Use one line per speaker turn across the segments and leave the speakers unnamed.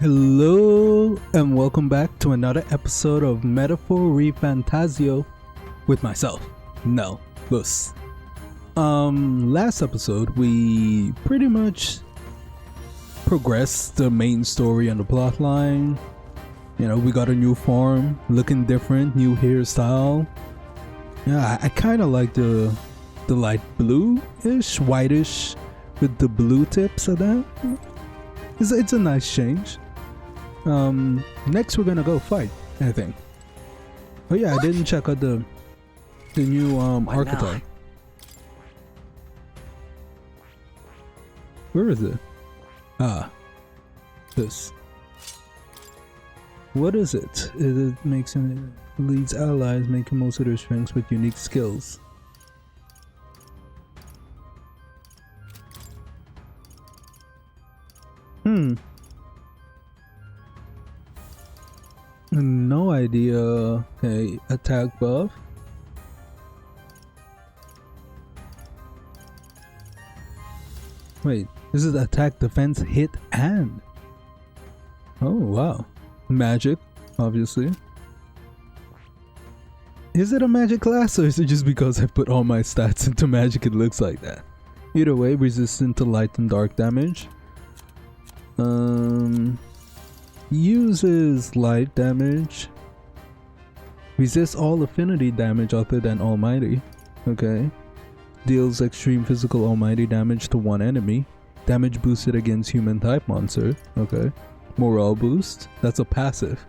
Hello and welcome back to another episode of Metaphor ReFantazio with myself, Nell Bus. Last episode we pretty much progressed the main story and the plot line. You know, we got a new farm, looking different, new hairstyle. Yeah, I kind of like the light blue-ish, whitish with the blue tips of that. It's a nice change. Next we're gonna go fight, I think. Oh yeah, I didn't check out the new archetype. Where is it? This. What is it? It makes him leads allies making most of their strengths with unique skills. No idea. Okay, attack buff. Wait, this is attack, defense, hit, and. Oh wow. Magic, obviously. Is it a magic class or is it just because I put all my stats into magic it looks like that? Either way, resistant to light and dark damage. Uses light damage. Resists all affinity damage other than almighty. Okay. Deals extreme physical almighty damage to one enemy. Damage boosted against human type monster. Okay. Morale boost. That's a passive.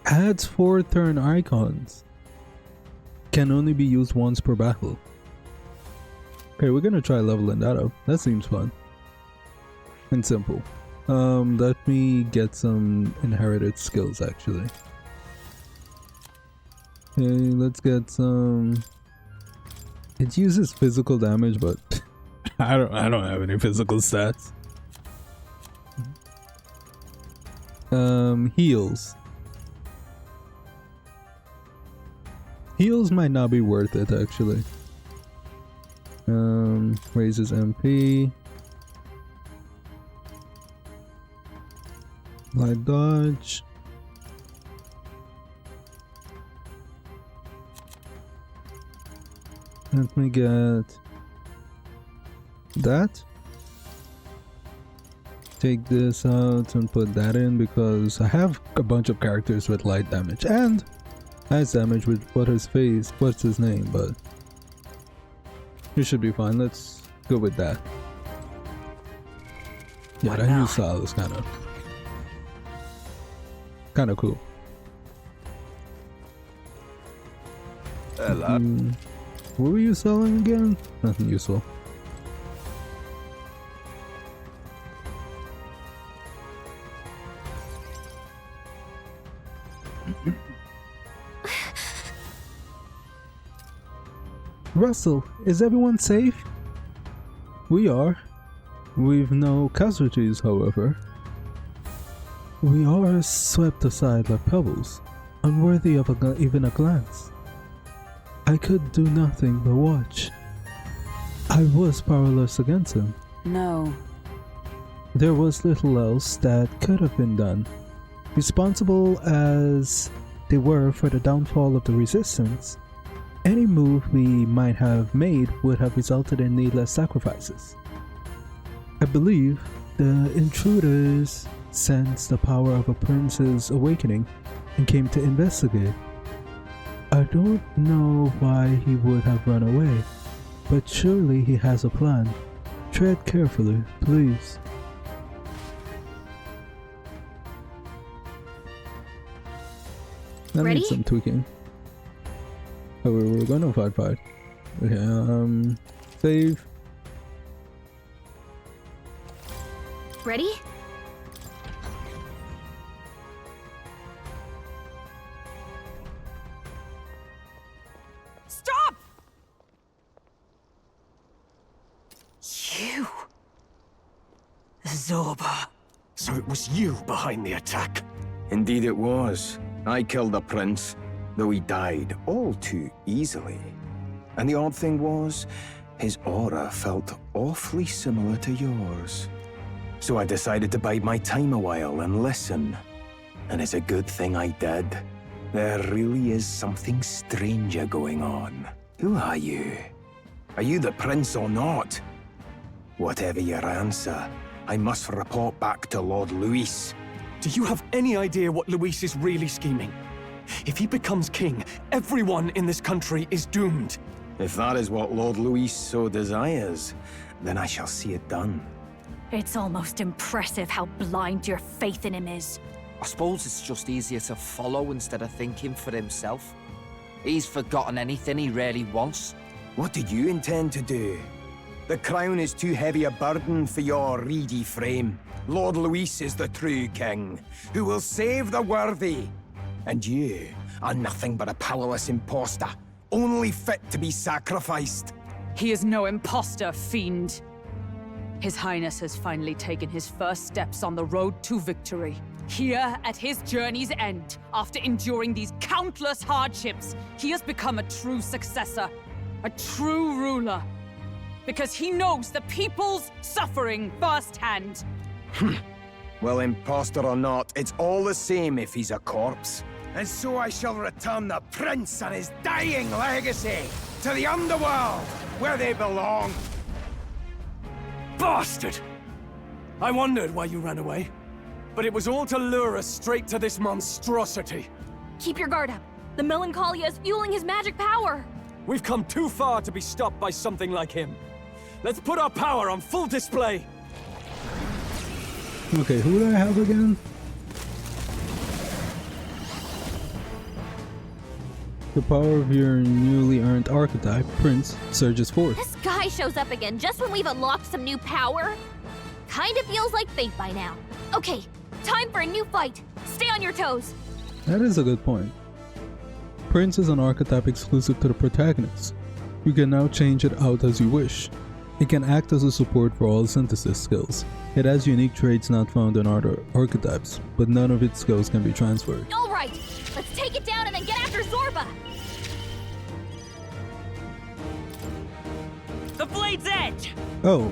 Adds 4 turn icons. Can only be used once per battle. Okay, we're gonna try leveling that up. That seems fun. And simple. Let me get some inherited skills actually. Okay, let's get some. It uses physical damage, but I don't have any physical stats. Heals. Heals might not be worth it actually. Raises MP. Light dodge. Let me get that. Take this out and put that in because I have a bunch of characters with light damage and ice damage with what's his name, but it should be fine. Let's go with that. Yeah, that new style is kind of cool. What were you selling again? Nothing useful. Russell, is everyone safe? We are. We've no casualties, however. We are swept aside like pebbles, unworthy of even a glance. I could do nothing but watch. I was powerless against him.
No.
There was little else that could have been done. Responsible as they were for the downfall of the resistance, any move we might have made would have resulted in needless sacrifices. I believe the intruders sensed the power of a prince's awakening and came to investigate. I don't know why he would have run away, but surely he has a plan. Tread carefully, please. That needs some tweaking. Oh, we're gonna fight. Okay, save.
Ready? Stop!
You! Zorba. So it was you behind the attack?
Indeed it was. I killed the prince, though he died all too easily. And the odd thing was, His aura felt awfully similar to yours. So I decided to bide my time a while and listen. And it's a good thing I did. There really is something stranger going on. Who are you? Are you the prince or not? Whatever your answer, I must report back to Lord Luis.
Do you have any idea what Luis is really scheming? If he becomes king, everyone in this country is doomed.
If that is what Lord Luis so desires, then I shall see it done.
It's almost impressive how blind your faith in him is.
I suppose it's just easier to follow instead of thinking for himself. He's forgotten anything he really wants.
What did you intend to do? The crown is too heavy a burden for your reedy frame. Lord Luis is the true king, who will save the worthy. And you are nothing but a powerless imposter, only fit to be sacrificed.
He is no imposter, fiend. His Highness has finally taken his first steps on the road to victory. Here, at his journey's end, after enduring these countless hardships, he has become a true successor, a true ruler. Because he knows the people's suffering firsthand.
Well, imposter or not, it's all the same if he's a corpse. And so I shall return the prince and his dying legacy to the underworld, where they belong.
Bastard! I wondered why you ran away. But it was all to lure us straight to this monstrosity.
Keep your guard up. The Melancholia is fueling his magic power.
We've come too far to be stopped by something like him. Let's put our power on full display.
Okay, who do I have again? The power of your newly earned archetype, Prince, surges forth.
This guy shows up again just when we've unlocked some new power. Kinda feels like fate by now. Okay, time for a new fight. Stay on your toes.
That is a good point. Prince is an archetype exclusive to the protagonist. You can now change it out as you wish. It can act as a support for all synthesis skills. It has unique traits not found in other archetypes, but none of its skills can be transferred.
Alright, let's take it down and then get after Zorba.
The blade's edge!
Oh,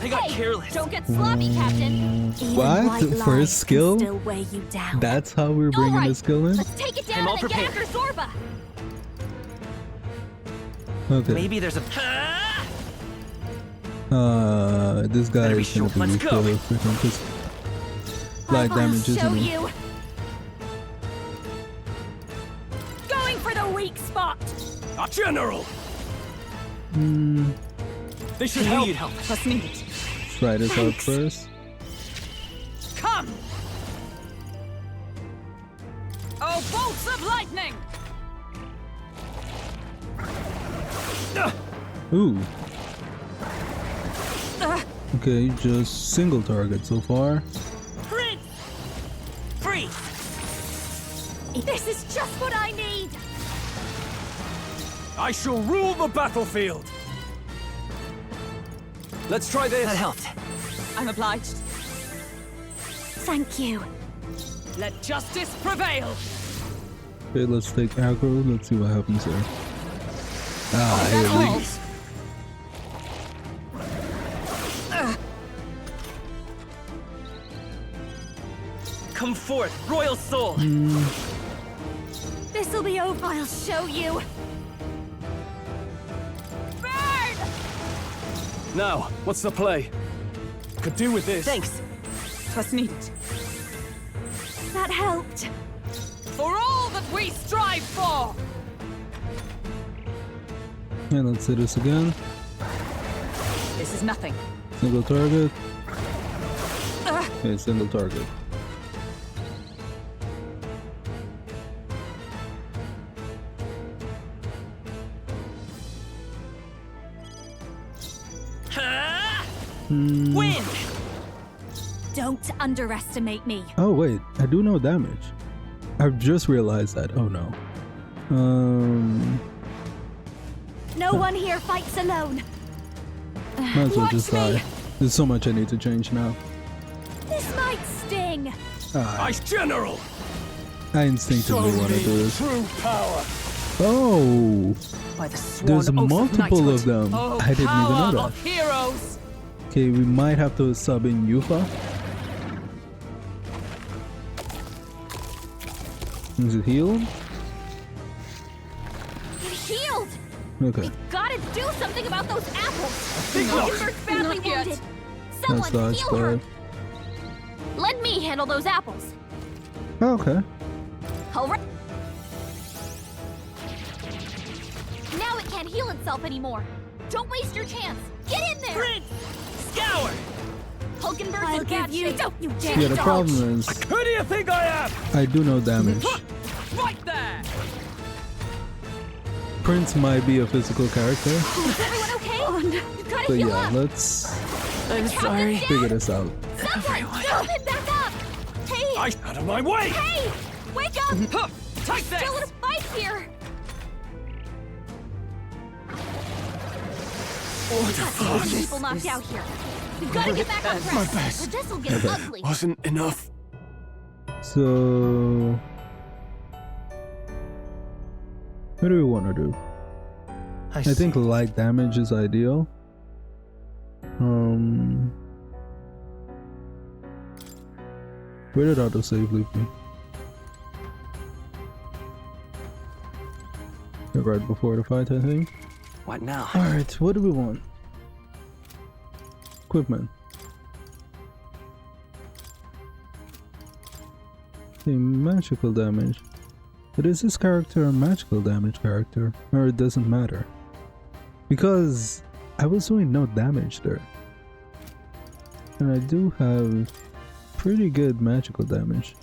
I got
Hey,
careless.
don't get sloppy, Captain.
Even
what?
white
For his
lies
skill?
can still weigh you down.
That's how we're bringing
Alright,
the skill in?
let's take it down
I'm all
and then get
prepared.
after Zorba.
Okay.
Maybe there's a...
This guy
Better be
is gonna
sure.
be
Let's go.
killer freaking because light damage
I'll show
isn't it?
you.
Going for the weak spot.
Our general!
Hmm,
This should help.
Let's need it.
try this out first.
Come! Oh, bolts of lightning!
Ooh. Okay, just single target so far.
Prince! Free!
This is just what I need.
I shall rule the battlefield. Let's try this.
That helped. I'm obliged.
Thank you.
Let justice prevail!
Okay, let's take aggro. Let's see what happens here. Ah,
That
here we go.
halts. Come forth, royal soul!
This'll be over. I'll show you. Burn!
Now, what's the play? Could do with this.
Thanks. 'Twas needed.
That helped.
For all that we strive for!
And let's hit this again.
This is nothing.
Single target. Okay, single target.
Win!
Don't underestimate me.
Oh wait, I do no damage. I've just realized that. Oh no.
No one here fights alone.
Might as well
Watch
just
me.
die. There's so much I need to change now.
This might sting.
Ah,
Ice General!
I instinctively
Show
want to do
me
this.
true power.
Oh!
By the sworn
There's
oath
multiple of
knighthood.
them.
Oh,
I didn't even know
power
that.
of heroes!
Okay, we might have to sub in Yufa. Is it healed?
You healed!
Okay.
Gotta do something about those apples! Hulkenberg's badly
Not yet.
wounded!
That's
Someone
dodge
heal her!
bad.
Let me handle those apples.
Oh, okay.
Alright. Now it can't heal itself anymore. Don't waste your chance. Get in there!
Prince! Scour!
Hulkenberg's in bad shape. Don't you dare
Yeah, the
dodge.
problem is
Who do you think I am?
I do know damage.
Right there!
Prince might be a physical character,
Is everyone okay? You gotta
but
heal
yeah,
up.
let's
I'm sorry.
figure this out.
Someone, help him back up! Hey!
Out of my way!
Hey! Wake up!
Take this!
Still in a fight here!
What the fuck?
People knocked out here. We gotta get back on track.
best.
Or this'll get ugly.
Wasn't enough.
So, what do we want to do? I think light damage is ideal. Where did autosave leave me? Right before the fight, I think.
What now?
Alright, what do we want? Equipment. Okay, magical damage. But is this character a magical damage character? Or it doesn't matter? Because I was doing no damage there. And I do have pretty good magical damage.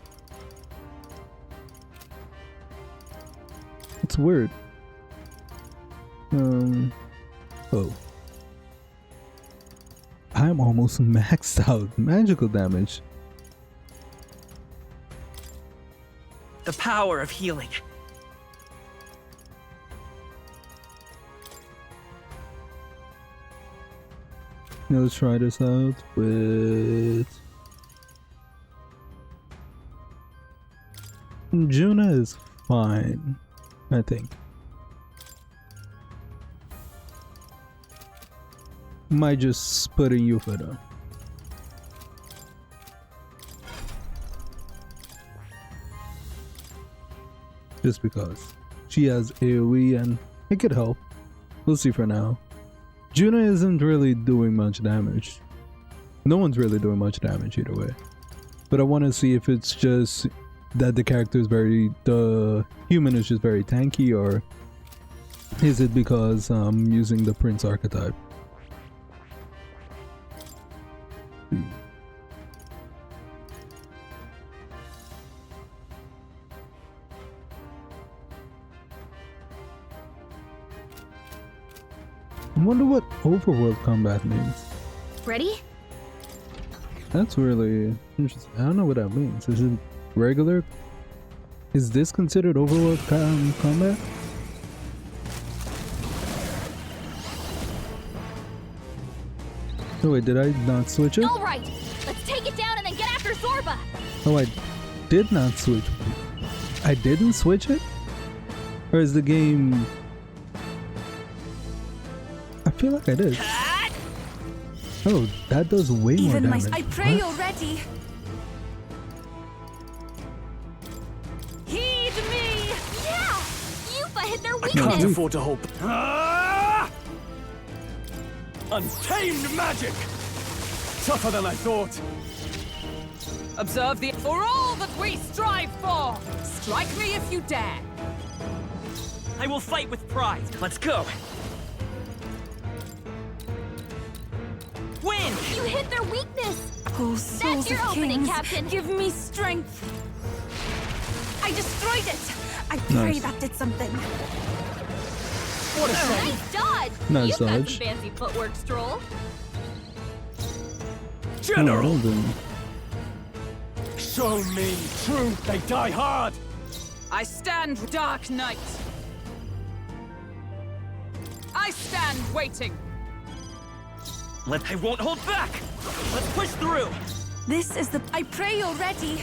It's weird. Oh. I'm almost maxed out magical damage.
The power of healing.
Now let's try this out with Juna is fine, I think. Might just put in Yufa though. Just because she has AoE and it could help. We'll see for now. Juna isn't really doing much damage. No one's really doing much damage either way. But I want to see if it's just that the character is the human is just very tanky, or is it because I'm using the Prince archetype? I wonder what overworld combat means.
Ready?
That's really interesting. I don't know what that means. Is it regular? Is this considered overworld combat? Oh wait, did I not switch it?
All right. Let's take it down and then get after Zorba.
Oh, I did not switch. I didn't switch it? Or is the game... I feel like I did. Oh, that does way more damage.
I pray
What?
you're ready. Heed me!
Yeah! Yufa hit their
Can't
weakness.
afford to hope. Untamed magic! Tougher than I thought.
Observe the for all that we strive for! Strike me if you dare!
I will fight with pride. Let's go. Win!
You hit their weakness.
Oh, souls
That's your
of
opening,
kings,
Captain.
give me strength. I destroyed it. I pray
Nice.
that did something.
What a shame.
Nice dodge.
Nice
You've got
dodge.
some fancy footwork, Stroll.
General,
Oh, then.
show me truth. They die hard.
I stand, Dark Knight! I stand waiting!
I won't hold back. Let's push through.
This is the... I pray you're ready.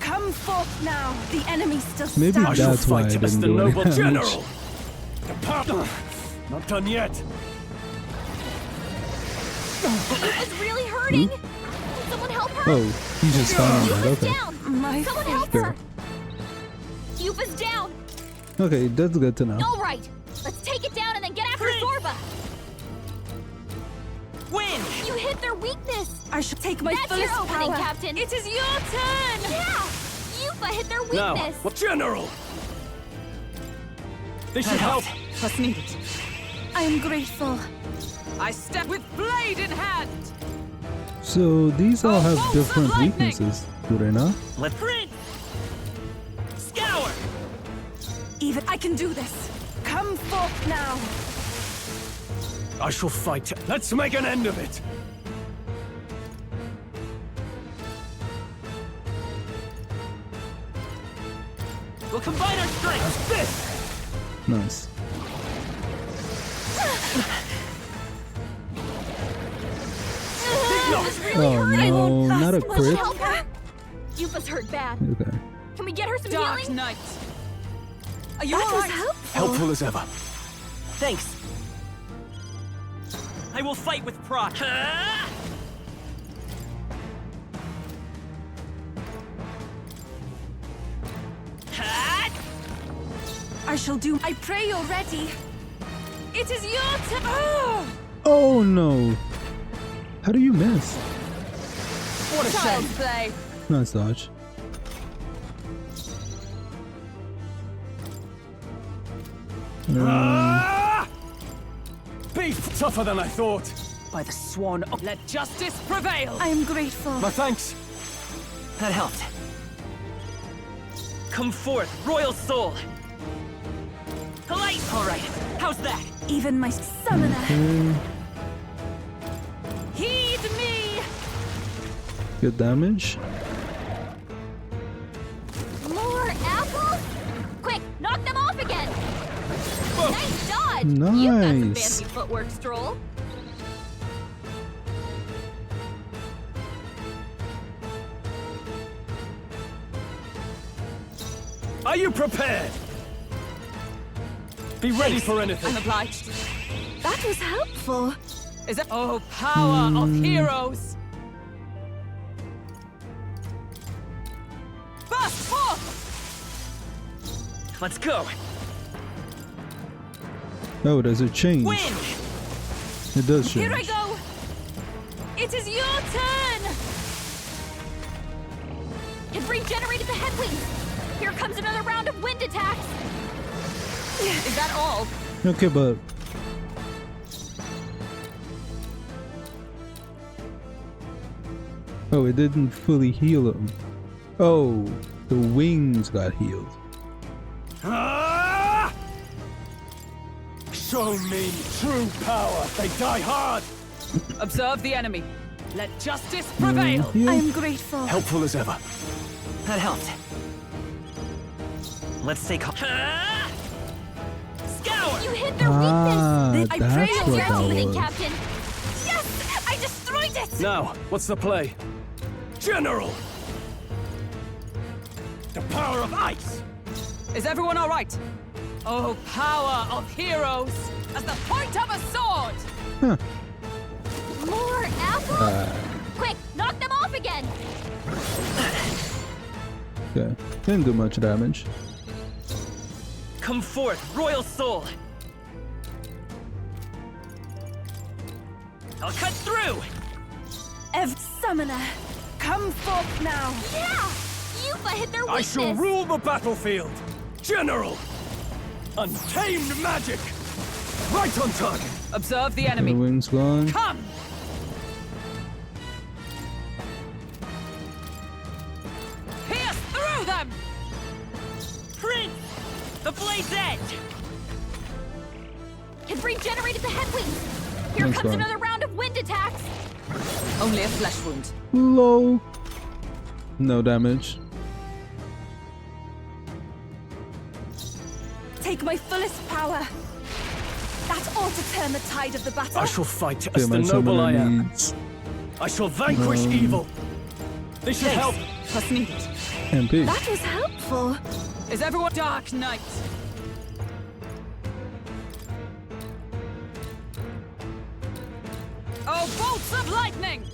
Come forth now. The enemy still
Maybe
stands.
I shall
that's why I
fight as
didn't
the
do any
noble
damage.
general. Not done yet.
It's really hurting. Can someone help her?
Oh, he just fell on it.
Yufa's
Okay.
down.
My
Someone help
Sure.
her. Yufa's down.
Okay, that's good to know.
All right. Let's take it down and then get after Zorba.
Win!
You hit their weakness.
I shall take my
That's
fullest
your opening,
power.
Captain.
It is your turn.
Yeah. Yufa hit their
Now,
weakness.
what General? This should help.
What's needed? I am grateful. I step with blade in hand.
So these all have
bolts of
different
lightning.
weaknesses, do they not?
Let Prince! Scour!
Even I can do this. Come forth now.
I shall fight. Let's make an end of it.
We'll combine our strengths!
This!
Nice.
Yufa's really
Oh
hurting.
no, not a
Let's
crit.
help her. Yufa's hurt bad.
Okay.
Can we get her some
Dark
healing?
Knight. Are you
That
all
was
right?
helpful.
Helpful as ever.
Thanks. I will fight with pride.
I shall do. I pray you're ready. It is your turn. Oh!
Oh no! How do you miss?
What a shame.
Child's play.
Nice dodge.
Beef tougher than I thought.
By the swan, let justice prevail. I am grateful.
My thanks.
That helped. Come forth, royal soul! Light! Alright, how's that?
Even my summoner.
Okay.
Heed me.
Good damage.
More apples? Quick, knock them off again. Nice dodge. You've got some
Nice.
fancy footwork, Stroll.
Are you prepared? Be ready for anything.
I'm obliged.
That was helpful.
Is it? Oh, power of heroes. Burst forth.
Let's go!
Oh, does it change?
Win!
It does change.
Here I go. It is your turn.
It regenerated the head wings. Here comes another round of wind attacks.
Is that all?
Okay, but oh, it didn't fully heal him. Oh, the wings got healed.
Ah! Show me true power. They die hard.
Observe the enemy. Let justice prevail.
Heal.
I am grateful.
Helpful as ever.
That helped. Let's take... Scour!
You hit their
Ah,
weakness.
I
that's
pray
what
you're
that
Your evening,
was.
Captain.
Yes, I destroyed it.
Now, what's the play? General! The power of ice!
Is everyone all right? Oh, power of heroes. As the point of a sword.
Huh.
More apples? Quick, knock them off again.
Okay, didn't do much damage.
Come forth, royal soul! I'll cut through!
Summoner, come forth now.
Yeah! Yufa hit their
I
weakness.
shall rule the battlefield! General! Untamed magic! Right on target!
Observe the
The
enemy.
wings gone.
Come. Pierce through them.
Prince! The blade's edge!
It regenerated the head wings. Here
Nice
comes
one.
another round of wind attacks.
Only a flesh wound.
Low. No damage.
Take my fullest power. That ought to turn the tide of the battle.
I shall fight
Okay,
as the
my
noble I
summoner
am.
needs
I shall vanquish evil. This should help.
What's needed?
MP.
That was helpful.
Is everyone Dark Knight? Bolts of lightning!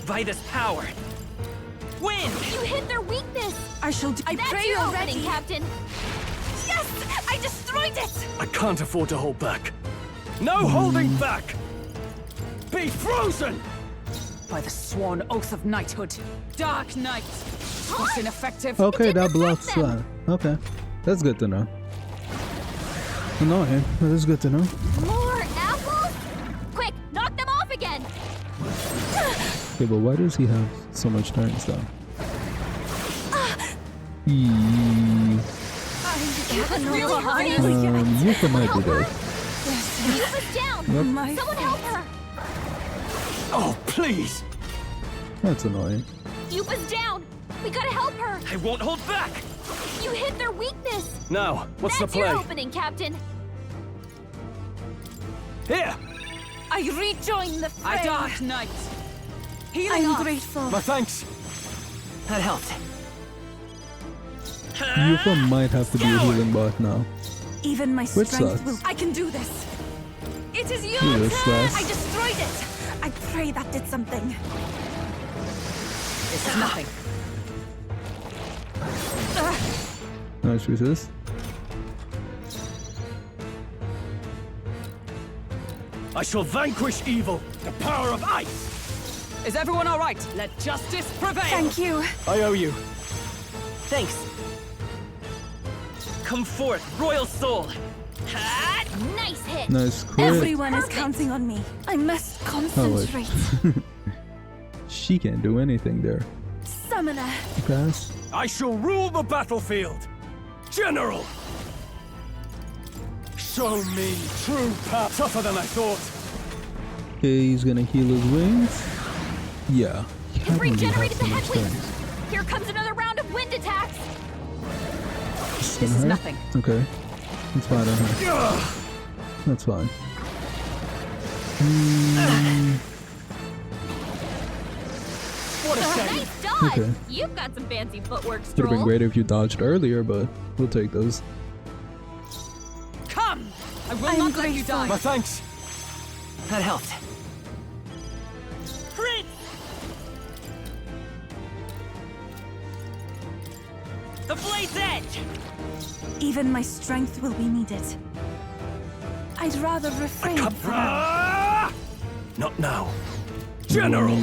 By this power. Wind!
You hit their weakness!
I shall do.
That's your opening, Captain! Yes! I destroyed it!
I can't afford to hold back. No holding back! Be frozen!
By the sworn oath of knighthood. Dark Knight! Was ineffective.
Okay, that
affect
blocks
them.
that. Okay, that's good to know. Annoying, but it's good to know.
More apples? Quick, knock them off again!
Okay, but why does he have so much turns though? You can might do that.
Yuba's down!
Yep.
Someone help her!
Oh, please!
That's annoying.
Yuba's down! We gotta help her!
I won't hold back!
You hit their weakness!
Now, what's
That's
the play?
your opening, Captain!
Here!
I rejoin the fray.
A Dark Knight! Healing
I'm
us.
grateful.
My thanks!
That helped.
Yufa might have to be a healing bot now.
Even my
Which
strength
sucks.
will. I can do this. It is your
Yes,
turn.
yes.
I destroyed it. I pray that did something.
This is nothing.
Nice resist.
I shall vanquish evil! The power of ice!
Is everyone all right? Let justice prevail.
Thank you.
I owe you.
Thanks. Come forth, royal soul.
Nice hit!
Nice crit.
Everyone is
Perfect.
counting on me. I must
Oh, wait.
concentrate.
She can't do anything there.
Summoner.
Pass.
I shall rule the battlefield! General! Show me true power. Tougher than I thought.
Okay, he's gonna heal his wings. Yeah.
It
How do you have
regenerated
so
the
much
head wings!
turns?
Here comes another round of wind attacks!
This
This is nothing.
Okay. That's fine.
Ugh.
That's fine.
What a shame!
Nice dodge!
Okay.
You've got some fancy footwork,
Would have been
Stroll.
great if you dodged earlier, but we'll take those.
Come! I will
I'm
not let you
grateful.
die.
My thanks!
That helped. Prince! The blade's edge!
Even my strength will be needed. I'd rather refrain from.
Ah! Not now. General!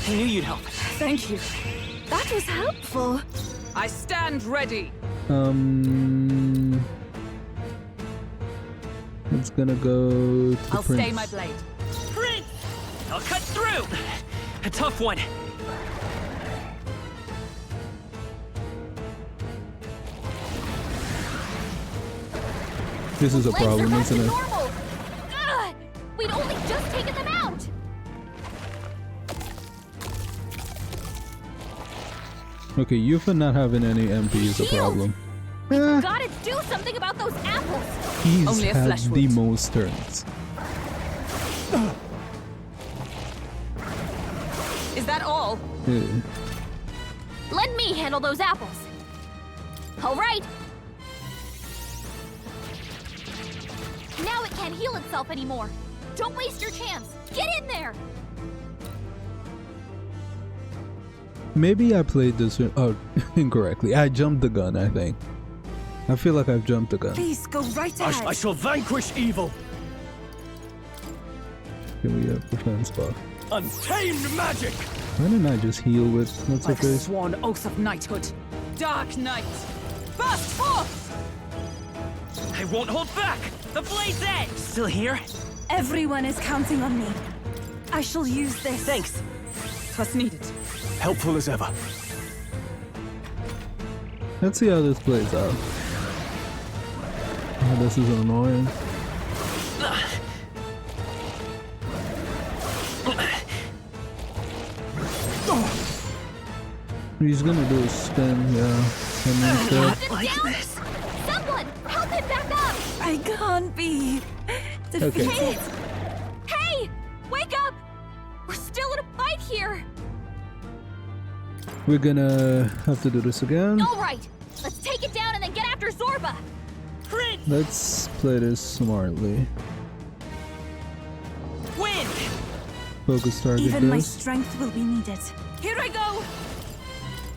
I knew you'd help.
Thank you. That was helpful.
I stand ready.
It's gonna go to the
I'll
prince.
stay my blade.
Prince! I'll cut through! A tough one.
This is a
Legs are
problem,
back to
isn't it?
normal! Ugh! We'd only just taken them out!
Okay, you for not having any MP is a
Healed.
problem. Eh,
Gotta do something about those apples!
he's
Only a
had
flesh
the
wound.
most turns.
Is that all?
Eh,
Let me handle those apples. All right. Now it can't heal itself anymore. Don't waste your chance. Get in there.
Maybe I played this incorrectly. I jumped the gun, I think. I feel like I've jumped the gun.
Please go right
I
ahead.
shall vanquish evil!
Can we have defense buff?
Untamed magic!
Why didn't I just heal with what's
By
her
the
face?
sworn oath of knighthood. Dark Knight! Burst forth!
I won't hold back! The blade's edge! Still here?
Everyone is counting on me. I shall use this.
Thanks.
'Twas needed.
Helpful as ever.
Let's see how this plays out. Oh, this is annoying. He's gonna do a spin, yeah. And then
Captain
Like
down.
this.
Someone help him back up.
I can't be defeated.
Hey, wake up. We're still in a fight here.
we're gonna have to do this again.
All right, let's take it down and then get after Zorba.
Prince!
Let's play this smartly.
Wind!
Focus target
Even my
this.
strength will be needed.
Here I go!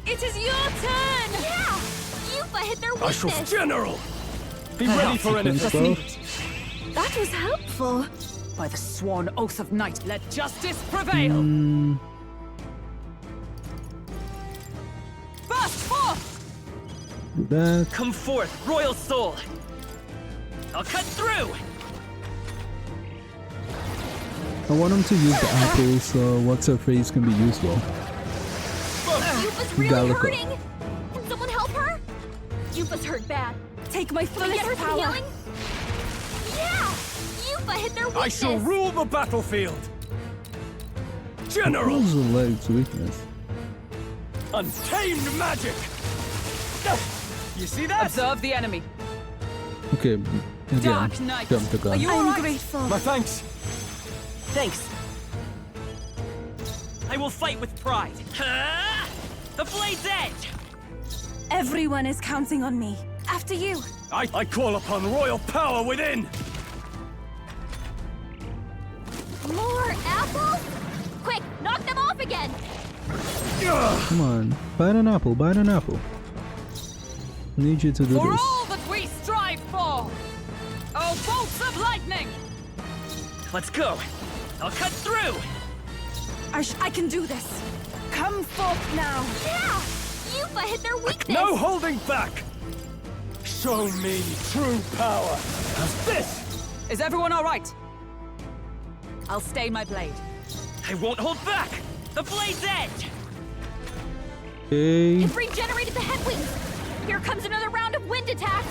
It is your turn!
Yeah! Yuffie hit their
I shall
weakness!
General! Be ready for anything.
Twelve.
That was helpful.
By the sworn oath of night, let justice prevail! Burst forth!
Do that.
Come forth, royal soul! I'll cut through!
I want him to use the apple, so what's her face can be useful.
Yuffie's really
Gallica.
hurting! Can someone help her? Yuffie's hurt bad.
Take my
Can we
fullest
get her some
power.
healing? Yeah! Yuffie hit their weakness!
I shall rule the battlefield! General!
What's the leg's weakness?
Untamed magic! You see that?
Observe the enemy.
Okay, again,
Dark Knight.
jump the
Are
gun.
you
I'm
alright?
grateful.
My thanks.
Thanks. I will fight with pride. Ha! The blade's edge!
Everyone is counting on me. After you.
I call upon royal power within!
More apples? Quick, knock them off again!
Come on, bite an apple, bite an apple. I need you to do
For
this.
all that we strive for! Oh, bolts of lightning!
Let's go! I'll cut through!
I can do this. Come forth now.
Yeah! Yuffie hit their weakness!
No holding back! Show me true power! As this!
Is everyone alright? I'll stay my blade.
I won't hold back! The blade's edge!
Okay,
It regenerated the head wings! Here comes another round of wind attacks!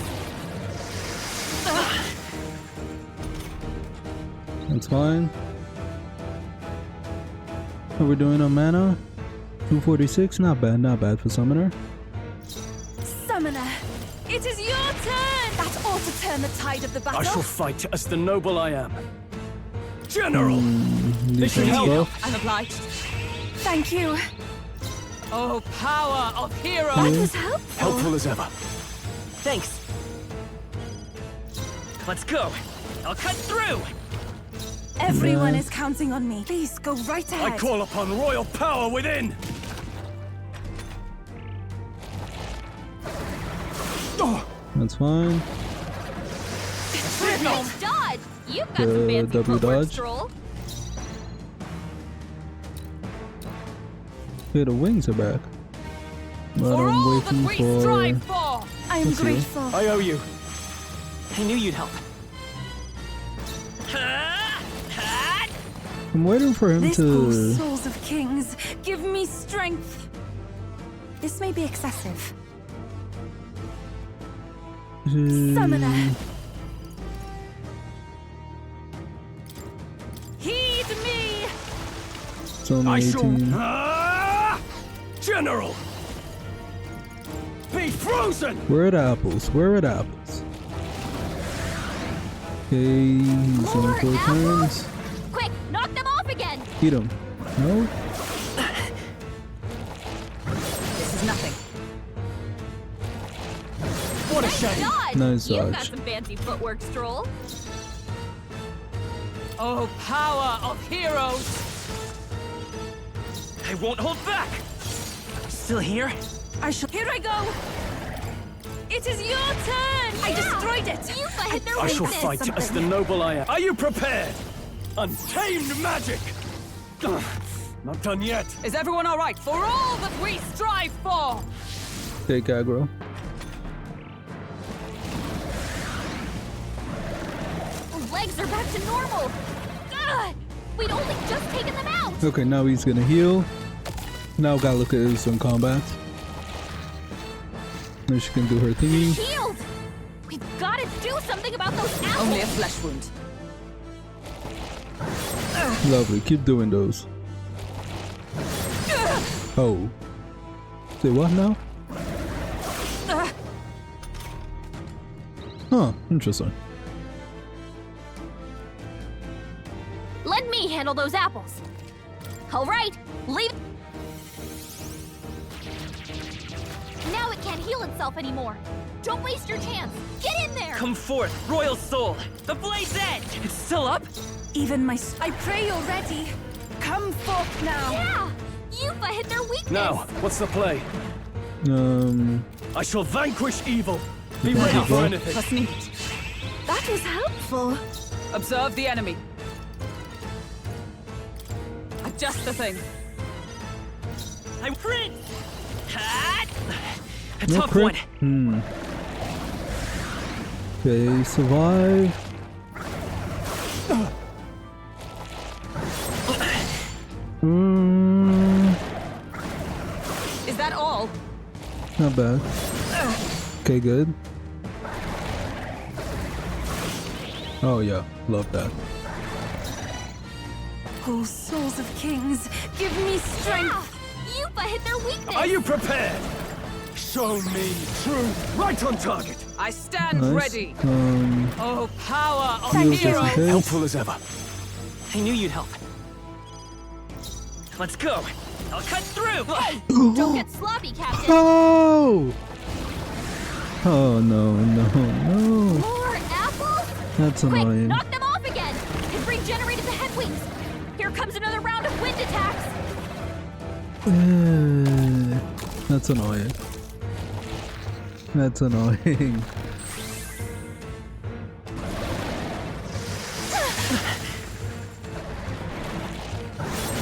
that's fine. How we doing on mana? 246, not bad for summoner.
Summoner. It is your turn. That ought to turn the tide of the battle.
I shall fight as the noble I am. General!
These
should
things
help.
go.
I'm obliged.
Thank you.
Oh, power of heroes!
That was helpful.
Helpful as ever.
Thanks. Let's go! I'll cut through!
Everyone
Yeah.
is counting on me. Please go right ahead.
I call upon royal power within! Oh,
That's fine.
Nice dodge! You've got some fancy
W
footwork,
dodge.
Stroll.
Okay, the wings are back. But
For
I'm
all that
waiting
we
for.
strive for!
I am
Let's see.
grateful.
I owe you.
I knew you'd help. Ha! Ha!
I'm waiting for him
This poor
to.
souls of kings, give me strength. This may be excessive. Summoner.
Heed me!
It's only
I shall.
18.
General! Be frozen!
Where are the apples? Where are the apples? Okay, he's
More
on 4
apples?
turns.
Quick, knock them off again!
Eat him. No?
This is nothing.
What a
Nice
shame!
dodge!
Nice
You've got
dodge.
some fancy footwork, Stroll.
Oh, power of heroes!
I won't hold back! Still here?
I shall.
Here I go! It is your turn!
I destroyed it.
Yuffie hit their
I shall
weakness!
fight as the noble I am. Are you prepared? Untamed magic! Ugh, not done yet.
Is everyone alright? For all that we strive for!
Take aggro.
Legs are back to normal! Ugh! We'd only just taken them out!
Okay, now he's gonna heal. Now Gallica is in combat. Now she can do her thingy.
Healed! We've got to do something about those apples!
Only a flesh wound.
Lovely, keep doing those. Oh. Say what now? Huh, interesting.
Let me handle those apples. All right, leave. Now it can't heal itself anymore. Don't waste your chance. Get in there.
Come forth, royal soul! The blade's edge! It's still up?
Even my. I pray you're ready. Come
Come forth now.
Yeah! Yuffie hit their weakness!
Now, what's the play? I shall vanquish evil. Be ready for anything.
Pasnit.
That was helpful.
Observe the enemy. Adjust the thing.
I'm crit! A
No
tough
crit?
one.
Okay, survive.
Is that all?
Not bad. Okay, good. Oh yeah, love that.
Oh, souls of kings, give me strength.
Yeah! Yuffie hit their weakness!
Are you prepared? Show me true. Right on target.
I stand
Nice.
ready. Oh, power of
Heal just in
heroes!
case.
Helpful as ever.
I knew you'd help. Let's go. I'll cut through.
Don't get sloppy, Captain!
Oh! Oh no, no, no.
More apples?
That's
Quick,
annoying.
knock them off again! It regenerated the head wings! Here comes another round of wind attacks!
That's annoying. That's annoying.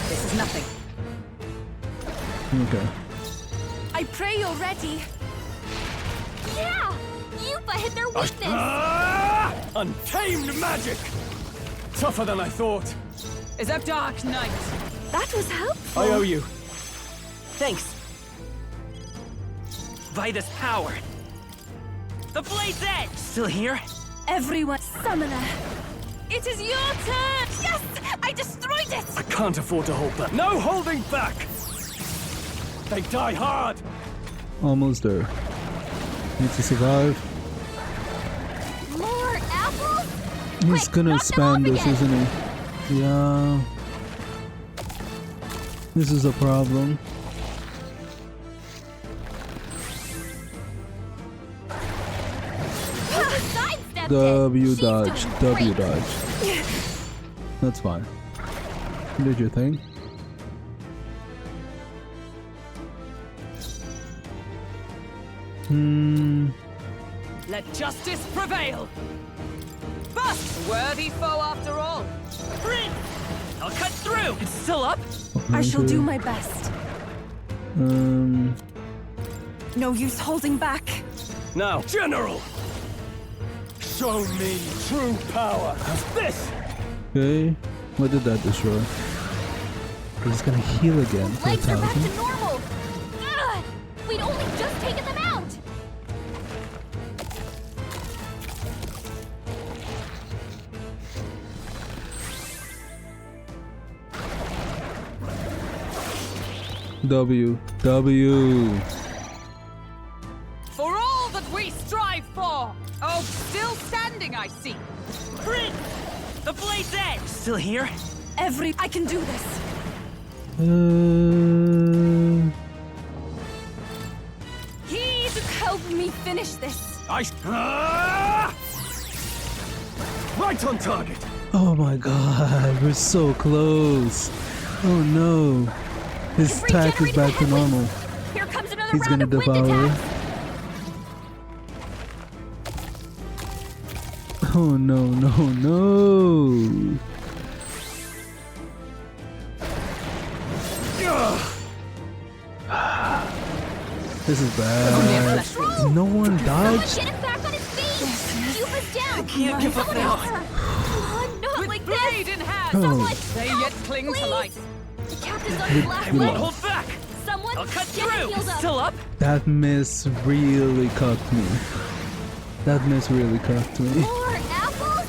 This is nothing.
Okay.
I pray you're ready.
Yeah! Yuffie hit their weakness!
Untamed magic. Tougher than I thought.
Is a dark night.
That was helpful.
I owe you.
Thanks. Vitus power. The Blade's Edge! Still here?
Everyone, summoner. It is your turn. Yes, I destroyed it.
I can't afford to hold back. No holding back. They die hard.
Almost there. Need to survive.
More apples?
He's
Quick,
gonna
knock them off
spam this,
again.
isn't he? Yeah. This is a problem.
Sidestepped
W
it. She's
dodge.
doing
W
great.
dodge. That's fine. You did your thing.
Let justice prevail. But worthy foe after all.
Prince! I'll cut through! It's still up?
I shall do my best. No use holding back.
Now, General. Show me true power. This.
Okay. What did that destroy? He's gonna heal again for
Legs are back
1,000.
to normal. Ugh, we'd only just taken them out.
W. W.
For all that we strive for. Oh, still standing, I see.
Prince! The Blade's Edge! Still here?
I can do this. He'd help me finish this.
Right on target.
Oh my god, we're so close. Oh no. His attack is back to normal.
Here comes another
He's
round
gonna
of wind
devour.
attacks.
Oh no, no, no. This is bad. No one
Someone
dodged?
get him back on his feet. Yuffie's down.
Can't give up
Someone
now.
help her. Oh, not
With
like
blade
this.
in hand.
Oh.
Someone,
They
help,
yet cling to
please.
life.
The captain's on his last
I won't
leg.
hold back!
Someone
I'll cut
get him
through!
healed
It's
up.
still up?
That miss really cucked me. That miss really cucked me.
More apples?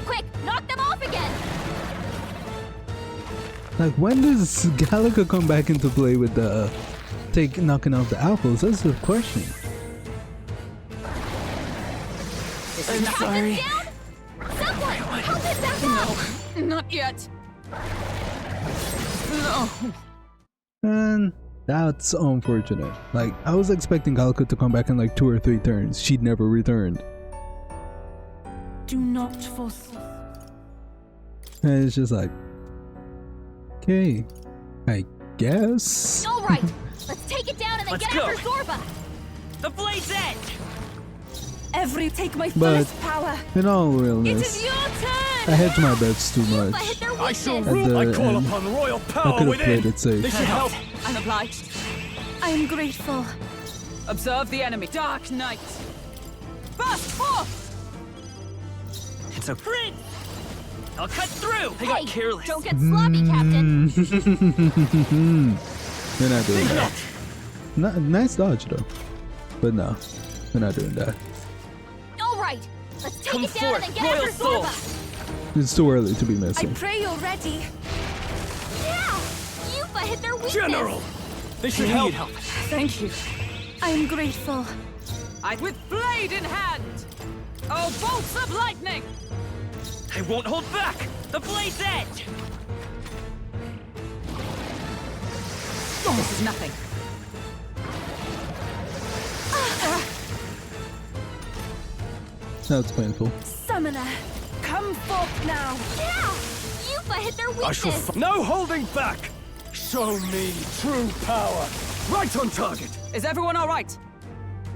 Quick, knock them off again.
Like, when does Galaga come back into play with the knocking off the apples? That's the question.
I'm sorry.
Captain's down? Someone, help him back up.
Not yet. No.
And that's unfortunate. Like, I was expecting Galaga to come back in like 2 or 3 turns. She'd never returned.
Do not forsake.
And it's just like, Okay, I guess.
All right, let's take it down and then
Let's
get
go.
after Zorba.
The blade's edge!
Take my
But
fullest power.
in all
It
realness,
is your turn.
I hedged my bets too
Yuba
much.
hit their
I shall
weakness.
rule. I
the
call
end,
upon royal
I
power
could have
within.
played it safe.
This should help.
I'm obliged.
I am grateful.
Observe the enemy. Dark Knight. Burst forth!
It's a Prince! I'll cut through! I
Hey,
got careless.
don't get sloppy, Captain.
We're not doing that. Nice dodge though, but no, we're not doing that.
All right, let's take
Come
it down and
forth,
then get
Royal
after
Soul.
Zorba.
It's too early to be
I
missing.
pray you're ready.
Yeah, Yuba hit their weakness.
General, this should
I knew
help.
you'd help.
Thank you.
I am grateful.
With blade in hand. Oh, bolts of lightning!
I won't hold back! The blade's edge!
This is nothing.
That's painful.
Summoner, come forth now.
Yeah, Yuba hit their
I shall.
weakness.
No holding back. Show me true power. Right on target.
Is everyone all right?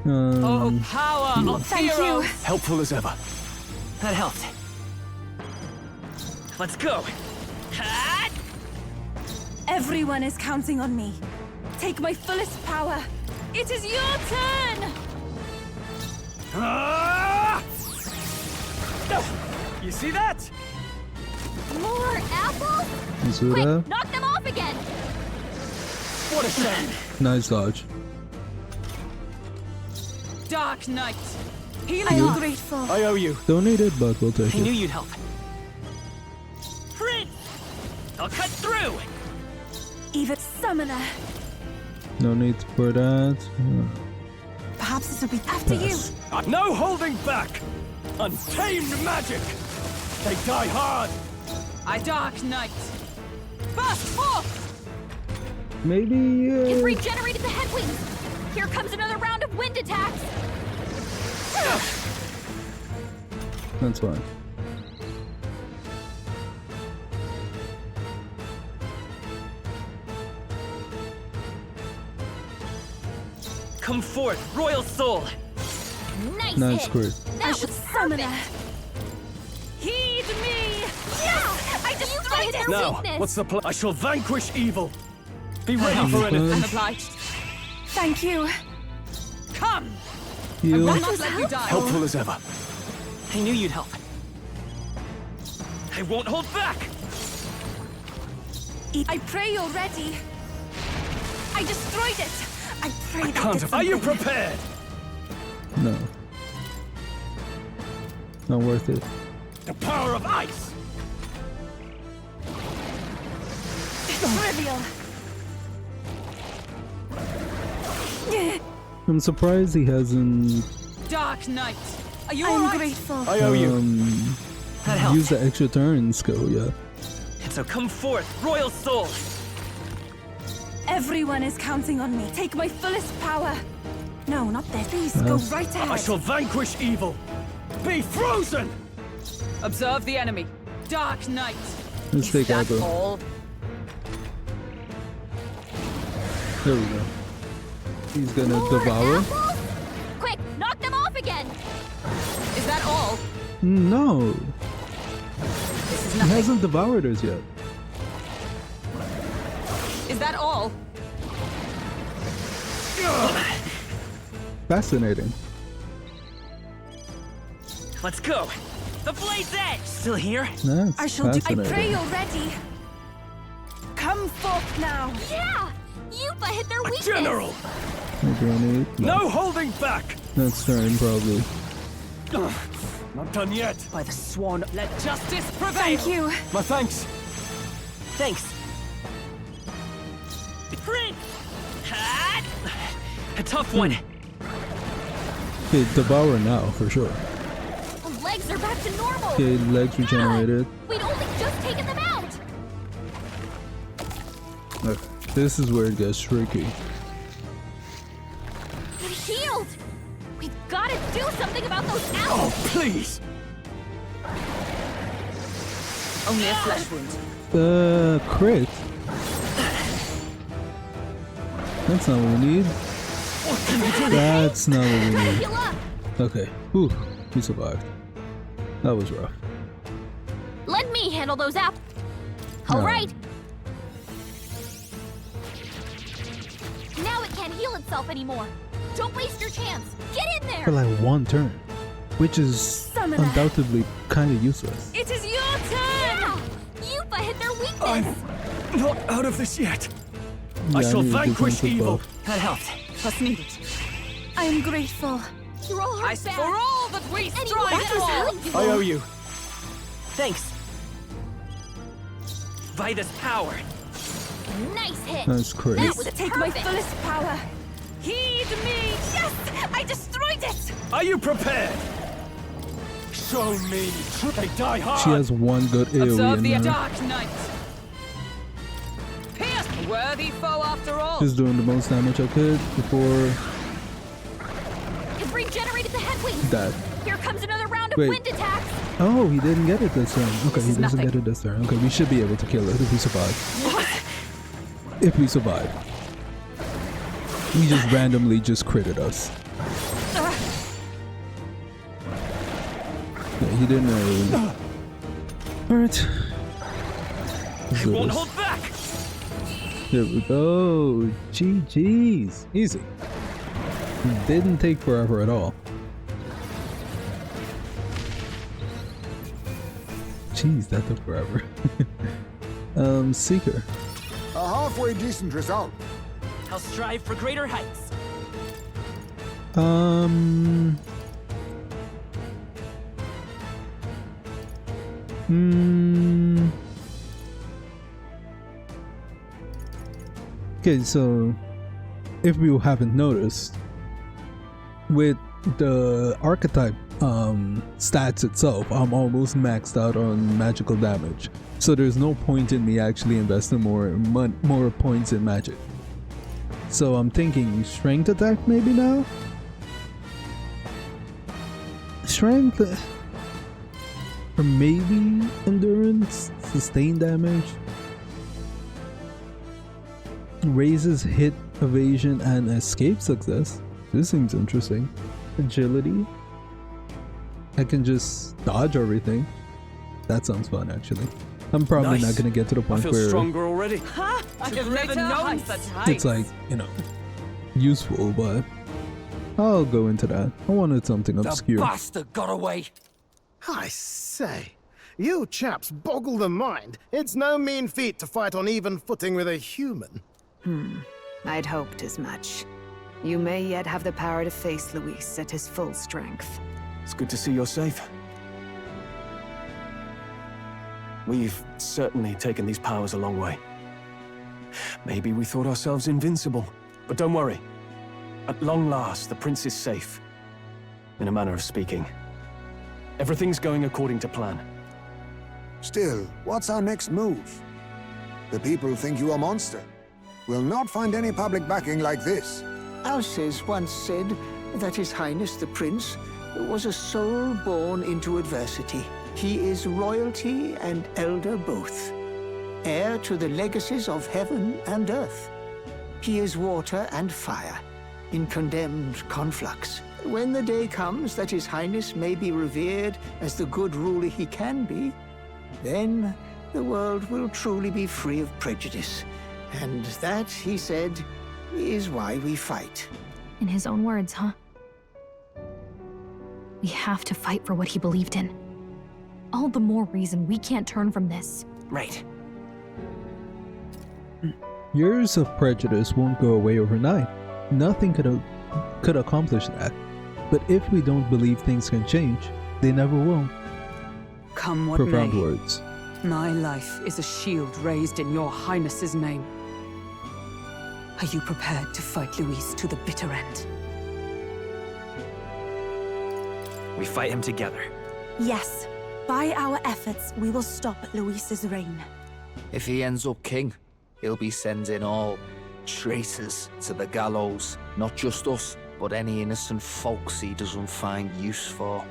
Oh, power of
Thank
heroes!
you.
Helpful as ever.
That helped. Let's go! Ha!
Everyone is counting on me. Take my fullest power. It is your turn.
Ah! No. You see that?
More apples?
Misura,
Quick, knock them off again.
What a shame.
nice dodge.
Dark Knight.
I
Healing
am
arm.
grateful.
I owe you.
Don't need it, but we'll take
I knew
it.
you'd help. Prince! I'll cut through!
Even summoner.
No need for that.
Perhaps this will be after you.
Pass.
No holding back. Untamed magic. They die hard.
Dark Knight. Burst forth!
Maybe.
You've regenerated the headwinds. Here comes another round of wind attacks.
That's fine.
Come forth, Royal Soul!
Nice
Nice
hit.
crit.
That was
Summoner.
perfect.
Heed me.
Yeah, I destroyed their
Now,
weakness.
what's the plan? I shall vanquish evil. Be ready for anything.
I'm obliged.
Thank you.
Come!
Heal.
Will not let you die.
Helpful as ever.
I knew you'd help. I won't hold back!
I pray you're ready. I destroyed it. I pray that
Can't.
did
Are you
something.
prepared?
No. Not worth it.
The power of ice.
Trivial.
I'm surprised he hasn't
Dark Knight. Are you
I am
alright?
grateful.
I owe you.
That helped.
used the extra turn skill yet.
So come forth, Royal Soul!
Everyone is counting on me. Take my fullest power. No, not this. Please go right ahead.
I shall vanquish evil. Be frozen.
Observe the enemy. Dark Knight.
Let's
Is
take
that
aggro.
all?
There we go. He's gonna
More
devour.
apples? Quick, knock them off again.
Is that all?
No,
This is
he
nothing.
hasn't devoured us yet.
Is that all?
Fascinating.
Let's go! The blade's edge! Still here?
That's
I shall do. I
fascinating.
pray you're ready. Come forth now.
Yeah, Yuba hit their weakness.
General.
No grenade.
No holding back.
That's turn probably.
Not done yet.
By the swan, let justice prevail.
Thank you.
My thanks.
Thanks. Prince! Ha! A tough one.
Okay, devour now for sure.
The legs are back to normal.
Okay, legs regenerated.
We'd only just taken them out.
Okay, this is where it gets tricky.
It healed. We've got to do something about those
Oh,
apples.
please.
Only a flesh wound.
The crit. That's not what we need. That's not what we need.
Heal up.
Okay. Whew. We survived. That was rough.
Let me handle those apples.
No.
All right. Now it can't heal itself anymore. Don't waste your chance. Get in there.
For like one turn. Which is
Summoner.
undoubtedly kind of useless.
It is your turn!
Yeah. Yupa hit their weakness.
I'm not out of this yet. I
Yeah,
shall
need to
vanquish
defensive
evil.
buff.
That helped. What's needed?
I am grateful.
You're all hurt
I
bad.
for all that we
Anyone
strive
who's
for.
healing you.
I owe you.
Thanks. By this power.
Nice hit.
That's crazy.
That was
Take my
perfect.
fullest power. Heed me! Yes! I destroyed it!
Are you prepared? Show me. They die hard.
She has one good
Observe
AoE
the
in her.
Dark Knight. Pierce the worthy foe after all.
Just doing the most damage I could before
It regenerated the headwings.
that.
Here comes another round of
Wait.
wind attacks.
Oh, he didn't get it this turn. Okay,
This
he
is
doesn't
nothing.
get it this turn. Okay, we should be able to kill it if we survive. If we survive. He just randomly just critted us. Yeah, he didn't know. Alright.
I won't hold back.
There we go. GG's. Easy. Didn't take forever at all. Jeez, that took forever. Seeker.
A halfway decent result.
I'll strive for greater heights.
Okay, so if you haven't noticed, with the Archetype stats itself, I'm almost maxed out on magical damage. So there's no point in me actually investing more points in magic. So I'm thinking strength attack maybe now? Strength? Or maybe endurance? Sustained damage? Raises hit, evasion, and escape success. This seems interesting. Agility? I can just dodge everything. That sounds fun actually. I'm probably
Nice.
not gonna get to the
I
point
feel
where
stronger already.
I have never known such heights.
it's like, you know, useful, but I'll go into that. I wanted something
The
obscure.
bastard got away.
I say, you chaps boggle the mind. It's no mean feat to fight on even footing with a human.
I'd hoped as much. You may yet have the power to face Luis at his full strength.
It's good to see you're safe. We've certainly taken these powers a long way. Maybe we thought ourselves invincible, but don't worry. At long last, the prince is safe. In a manner of speaking. Everything's going according to plan.
Still, what's our next move? The people think you a monster. We'll not find any public backing like this.
Alces once said that His Highness the Prince was a soul born into adversity. He is royalty and elder both, heir to the legacies of heaven and earth. He is water and fire, in condemned conflux. When the day comes that His Highness may be revered as the good ruler he can be, then the world will truly be free of prejudice. And that, he said, is why we fight.
In his own words, huh? We have to fight for what he believed in. All the more reason we can't turn from this.
Right.
Years of prejudice won't go away overnight. Nothing could accomplish that. But if we don't believe things can change, they never will.
Come what
Profound
may.
words.
My life is a shield raised in your highness's name. Are you prepared to fight Luis to the bitter end?
We fight him together.
Yes. By our efforts, we will stop Luis's reign.
If he ends up king, he'll be sending all traitors to the gallows. Not just us, but any innocent folks he doesn't find use for.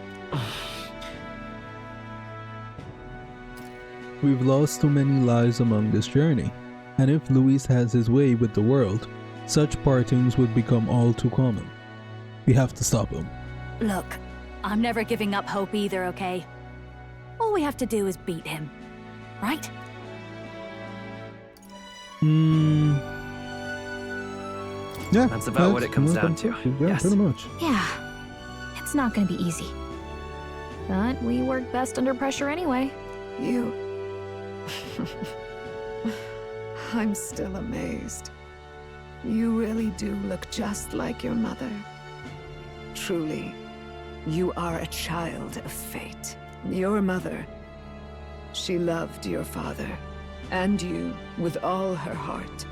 We've lost too many lives along this journey, and if Luis has his way with the world, such partings would become all too common. We have to stop him.
Look, I'm never giving up hope either, okay? All we have to do is beat him, right?
Yeah.
That's about what it comes down to.
Yeah,
Yes.
pretty much.
Yeah, it's not gonna be easy. But we work best under pressure anyway.
You... I'm still amazed. You really do look just like your mother. Truly, you are a child of fate. Your mother, she loved your father, and you with all her heart.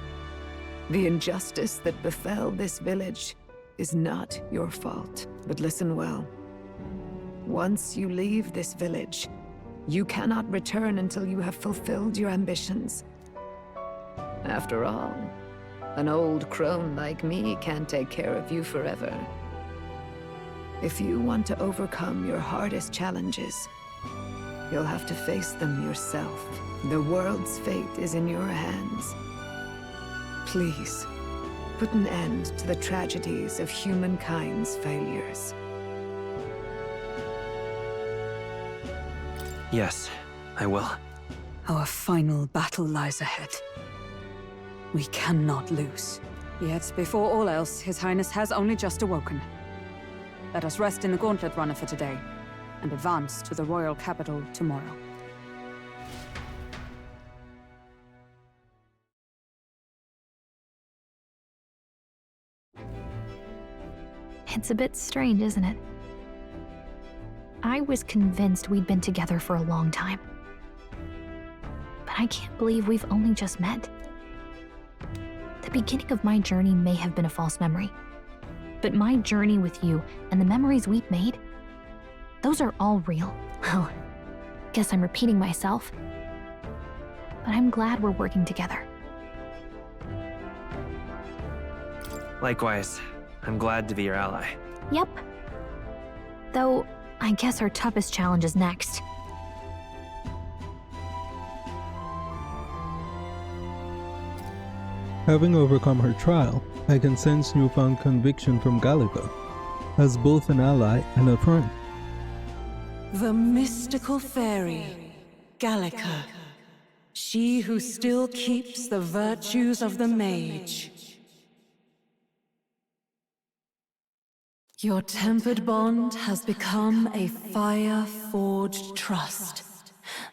The injustice that befell this village is not your fault. But listen well. Once you leave this village, you cannot return until you have fulfilled your ambitions. After all, an old crone like me can't take care of you forever. If you want to overcome your hardest challenges, you'll have to face them yourself. The world's fate is in your hands. Please, put an end to the tragedies of humankind's failures.
Yes, I will.
Our final battle lies ahead. We cannot lose. Yet, before all else, His Highness has only just awoken. Let us rest in the Gauntlet Runner for today, and advance to the royal capital tomorrow.
It's a bit strange, isn't it? I was convinced we'd been together for a long time. But I can't believe we've only just met. The beginning of my journey may have been a false memory. But my journey with you and the memories we've made, those are all real. Well, guess I'm repeating myself. But I'm glad we're working together.
Likewise, I'm glad to be your ally.
Yep. Though, I guess our toughest challenge is next.
Having overcome her trial, I can sense newfound conviction from Gallica, as both an ally and a friend.
The mystical fairy, Gallica. She who still keeps the virtues of the mage. Your tempered bond has become a fire-forged trust.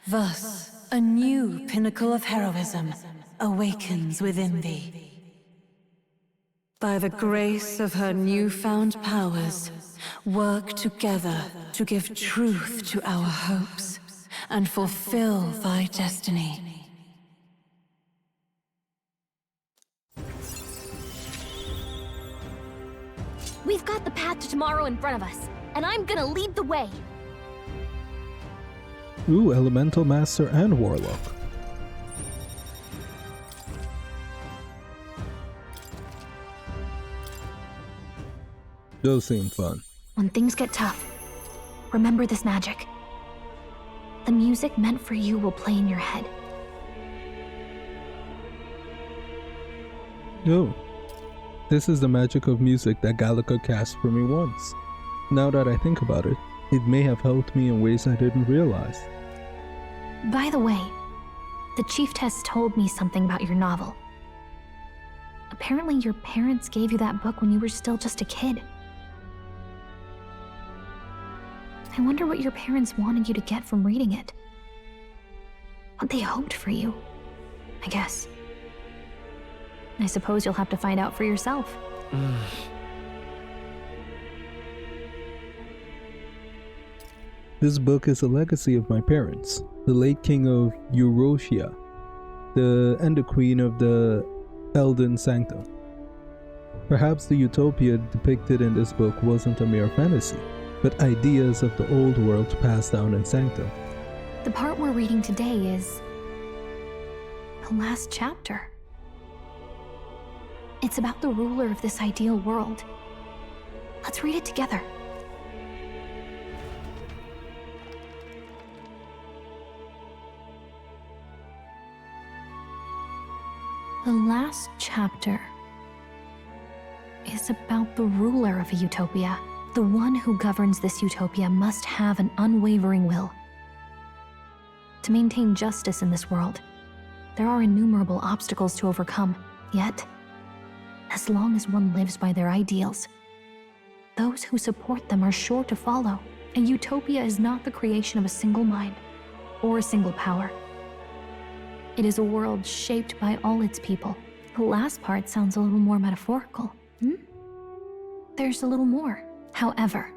Thus, a new pinnacle of heroism awakens within thee. By the grace of her newfound powers, work together to give truth to our hopes and fulfill thy destiny.
We've got the path to tomorrow in front of us, and I'm gonna lead the way.
Ooh, Elemental Master and Warlock. Those seem fun.
When things get tough, remember this magic. The music meant for you will play in your head.
Oh, this is the magic of music that Gallica cast for me once. Now that I think about it, it may have helped me in ways I didn't realize.
By the way, the Chiefess told me something about your novel. Apparently your parents gave you that book when you were still just a kid. I wonder what your parents wanted you to get from reading it. What they hoped for you, I guess. I suppose you'll have to find out for yourself.
This book is a legacy of my parents, the late king of Eurosia, and the queen of the Elden Sanctum. Perhaps the utopia depicted in this book wasn't a mere fantasy, but ideas of the old world passed down in Sanctum.
The part we're reading today is the last chapter. It's about the ruler of this ideal world. Let's read it together. The last chapter. is about the ruler of a utopia. The one who governs this utopia must have an unwavering will. To maintain justice in this world, there are innumerable obstacles to overcome. Yet, as long as one lives by their ideals, those who support them are sure to follow. A utopia is not the creation of a single mind or a single power. It is a world shaped by all its people. The last part sounds a little more metaphorical. There's a little more. However,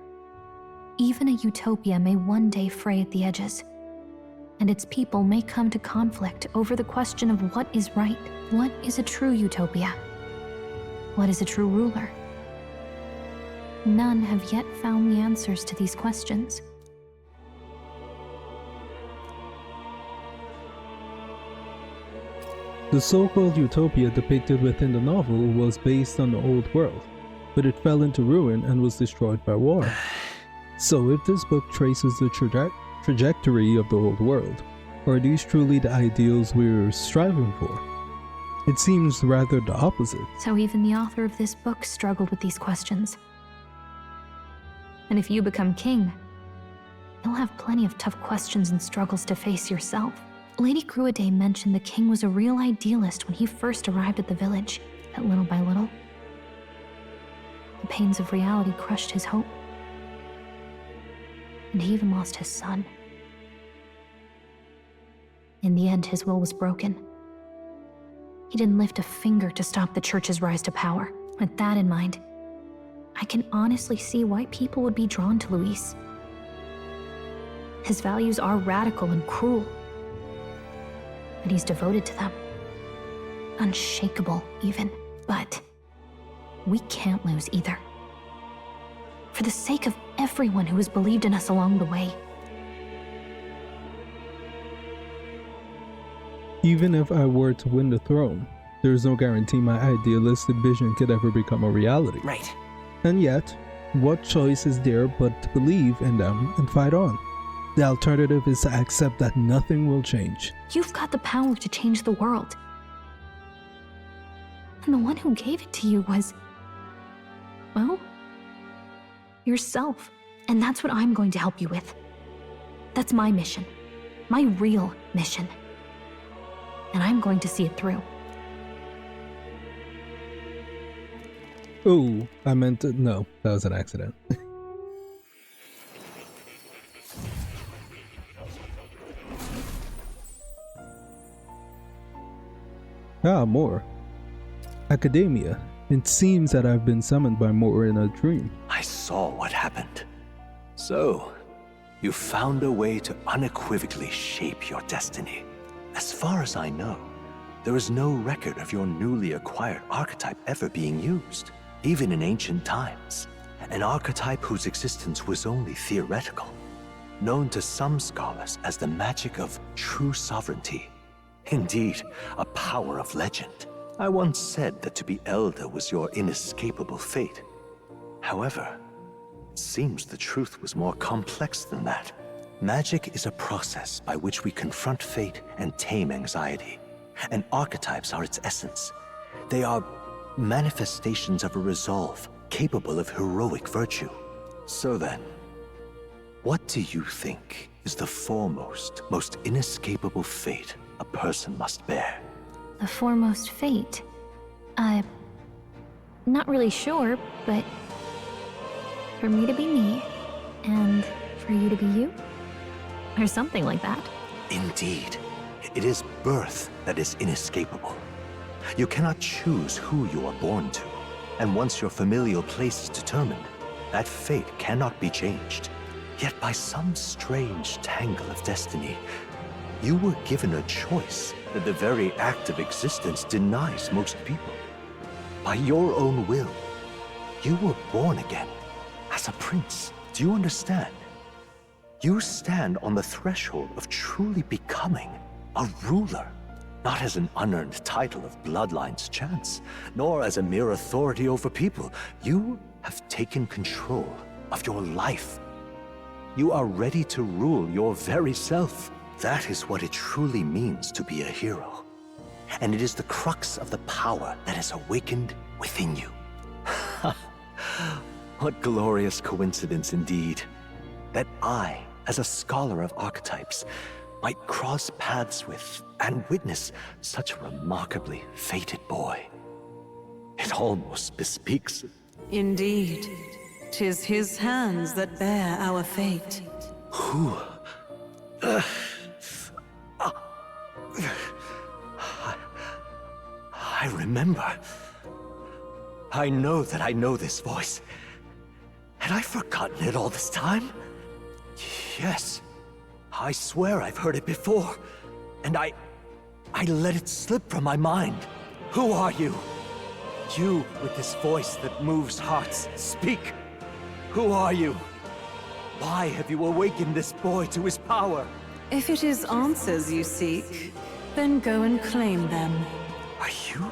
even a utopia may one day fray at the edges, and its people may come to conflict over the question of what is right. What is a true utopia? What is a true ruler? None have yet found the answers to these questions.
The so-called utopia depicted within the novel was based on the old world, but it fell into ruin and was destroyed by war. So if this book traces the trajectory of the old world, are these truly the ideals we're striving for? It seems rather the opposite.
So even the author of this book struggled with these questions. And if you become king, you'll have plenty of tough questions and struggles to face yourself. Lady Gruaday mentioned the king was a real idealist when he first arrived at the village, but little by little, the pains of reality crushed his hope. And he even lost his son. In the end, his will was broken. He didn't lift a finger to stop the church's rise to power. With that in mind, I can honestly see why people would be drawn to Luis. His values are radical and cruel, but he's devoted to them. Unshakable, even. But we can't lose either. For the sake of everyone who has believed in us along the way.
Even if I were to win the throne, there's no guarantee my idealistic vision could ever become a reality.
Right.
And yet, what choice is there but to believe in them and fight on? The alternative is to accept that nothing will change.
You've got the power to change the world. And the one who gave it to you was, well, yourself. And that's what I'm going to help you with. That's my mission. My real mission. And I'm going to see it through.
Oh, I meant to, no, that was an accident. More. Academia. It seems that I've been summoned by Moore in a dream.
I saw what happened. So, you found a way to unequivocally shape your destiny. As far as I know, there is no record of your newly acquired archetype ever being used, even in ancient times. An archetype whose existence was only theoretical, known to some scholars as the magic of true sovereignty. Indeed, a power of legend. I once said that to be elder was your inescapable fate. However, it seems the truth was more complex than that. Magic is a process by which we confront fate and tame anxiety. And archetypes are its essence. They are manifestations of a resolve capable of heroic virtue. So then, what do you think is the foremost, most inescapable fate a person must bear?
The foremost fate? Not really sure, but for me to be me, and for you to be you? Or something like that.
Indeed. It is birth that is inescapable. You cannot choose who you are born to, and once your familial place is determined, that fate cannot be changed. Yet by some strange tangle of destiny, you were given a choice that the very act of existence denies most people. By your own will, you were born again as a prince. Do you understand? You stand on the threshold of truly becoming a ruler, not as an unearned title of bloodline's chance, nor as a mere authority over people. You have taken control of your life. You are ready to rule your very self. That is what it truly means to be a hero. And it is the crux of the power that is awakened within you. What glorious coincidence indeed. That I, as a scholar of archetypes, might cross paths with and witness such a remarkably fated boy. It almost bespeaks...
Indeed. 'Tis his hands that bear our fate.
Who? I remember. I know that I know this voice. Had I forgotten it all this time? Yes. I swear I've heard it before. And I let it slip from my mind. Who are you? You with this voice that moves hearts. Speak. Who are you? Why have you awakened this boy to his power?
If it is answers you seek, then go and claim them.
Are you?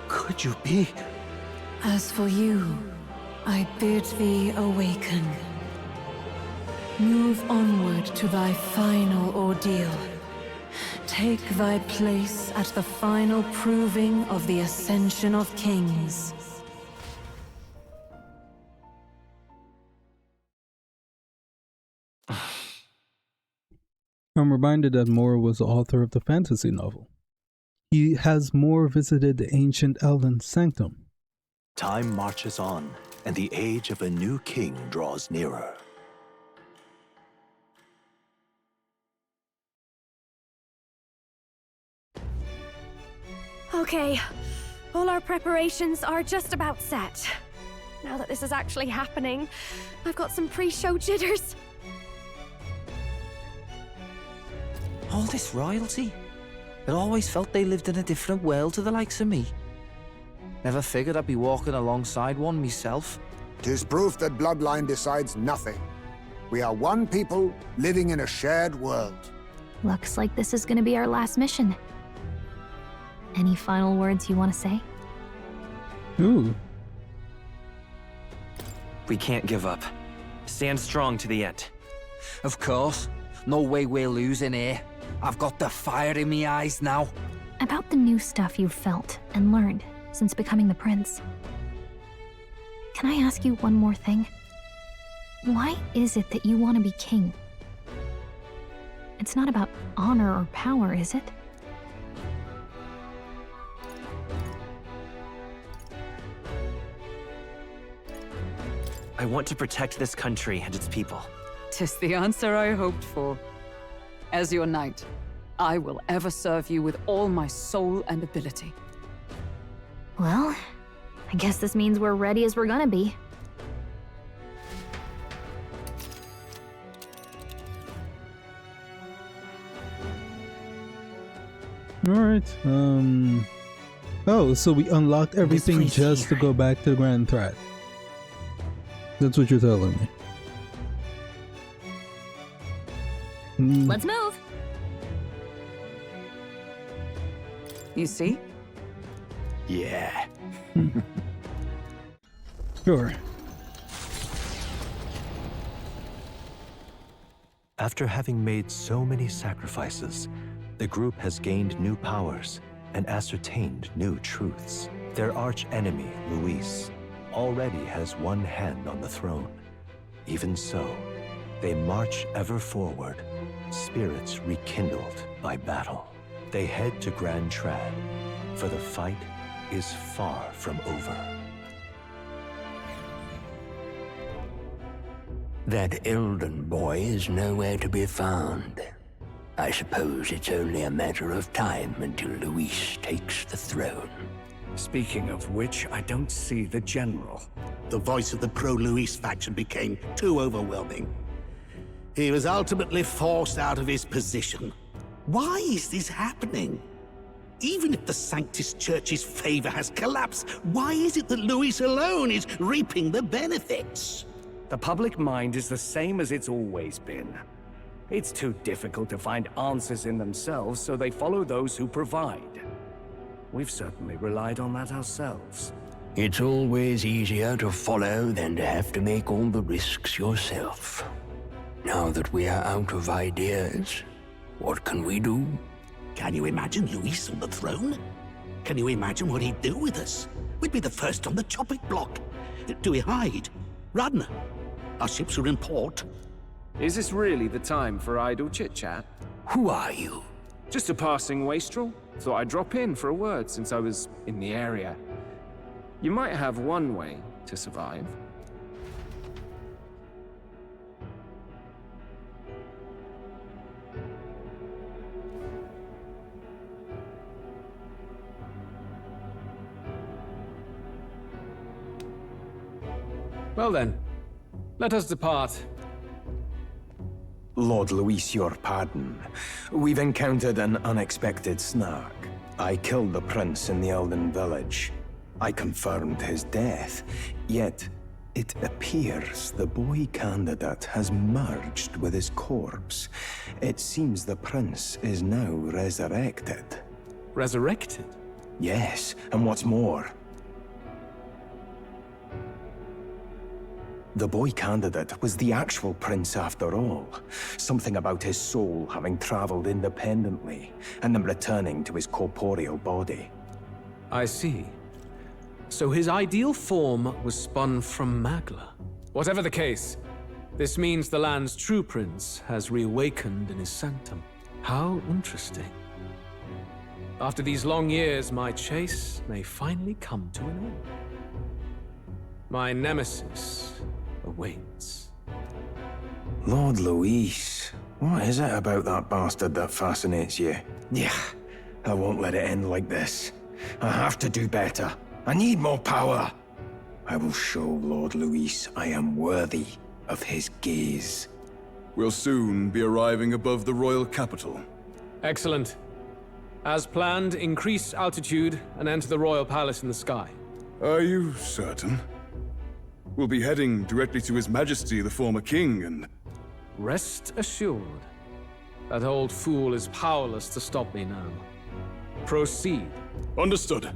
Could you be?
As for you, I bid thee awaken. Move onward to thy final ordeal. Take thy place at the final proving of the Ascension of Kings.
I'm reminded that Moore was the author of the fantasy novel. Has Moore visited the ancient Elden Sanctum?
Time marches on, and the age of a new king draws nearer.
Okay, all our preparations are just about set. Now that this is actually happening, I've got some pre-show jitters.
All this royalty? I always felt they lived in a different world to the likes of me. Never figured I'd be walking alongside one myself.
'Tis proof that bloodline decides nothing. We are one people living in a shared world.
Looks like this is gonna be our last mission. Any final words you want to say?
Ooh.
We can't give up. Stand strong to the end.
Of course. No way we're losing here. I've got the fire in me eyes now.
About the new stuff you've felt and learned since becoming the prince. Can I ask you one more thing? Why is it that you want to be king? It's not about honor or power, is it?
I want to protect this country and its people.
'Tis the answer I hoped for. As your knight, I will ever serve you with all my soul and ability.
Well, I guess this means we're ready as we're gonna be.
Alright, Oh, so we unlocked everything just to go back to the Grand Threat. That's what you're telling me.
Let's move!
You see?
Yeah.
Sure.
After having made so many sacrifices, the group has gained new powers and ascertained new truths. Their arch-enemy, Luis, already has one hand on the throne. Even so, they march ever forward, spirits rekindled by battle. They head to Grand Trad, for the fight is far from over.
That Elden boy is nowhere to be found. I suppose it's only a matter of time until Luis takes the throne.
Speaking of which, I don't see the general. The voice of the pro-Luis faction became too overwhelming. He was ultimately forced out of his position. Why is this happening? Even if the Sanctus Church's favor has collapsed, why is it that Luis alone is reaping the benefits?
The public mind is the same as it's always been. It's too difficult to find answers in themselves, so they follow those who provide. We've certainly relied on that ourselves.
It's always easier to follow than to have to make all the risks yourself. Now that we are out of ideas, what can we do?
Can you imagine Luis on the throne? Can you imagine what he'd do with us? We'd be the first on the chopping block. Do we hide? Run? Our ships are in port.
Is this really the time for idle chit-chat?
Who are you?
Just a passing wastrel. Thought I'd drop in for a word since I was in the area. You might have one way to survive. Well then, let us depart.
Lord Luis, your pardon. We've encountered an unexpected snag. I killed the prince in the Elden village. I confirmed his death, yet it appears the boy candidate has merged with his corpse. It seems the prince is now resurrected.
Resurrected?
Yes, and what's more, the boy candidate was the actual prince after all. Something about his soul having traveled independently, and then returning to his corporeal body.
I see. So his ideal form was spun from Magla. Whatever the case, this means the land's true prince has reawakened in his sanctum. How interesting. After these long years, my chase may finally come to an end. My nemesis awaits.
Lord Luis, what is it about that bastard that fascinates you? Yeah, I won't let it end like this. I have to do better. I need more power. I will show Lord Luis I am worthy of his gaze.
We'll soon be arriving above the royal capital.
Excellent. As planned, increase altitude and enter the royal palace in the sky.
Are you certain? We'll be heading directly to His Majesty, the former king, and...
Rest assured, that old fool is powerless to stop me now. Proceed.
Understood.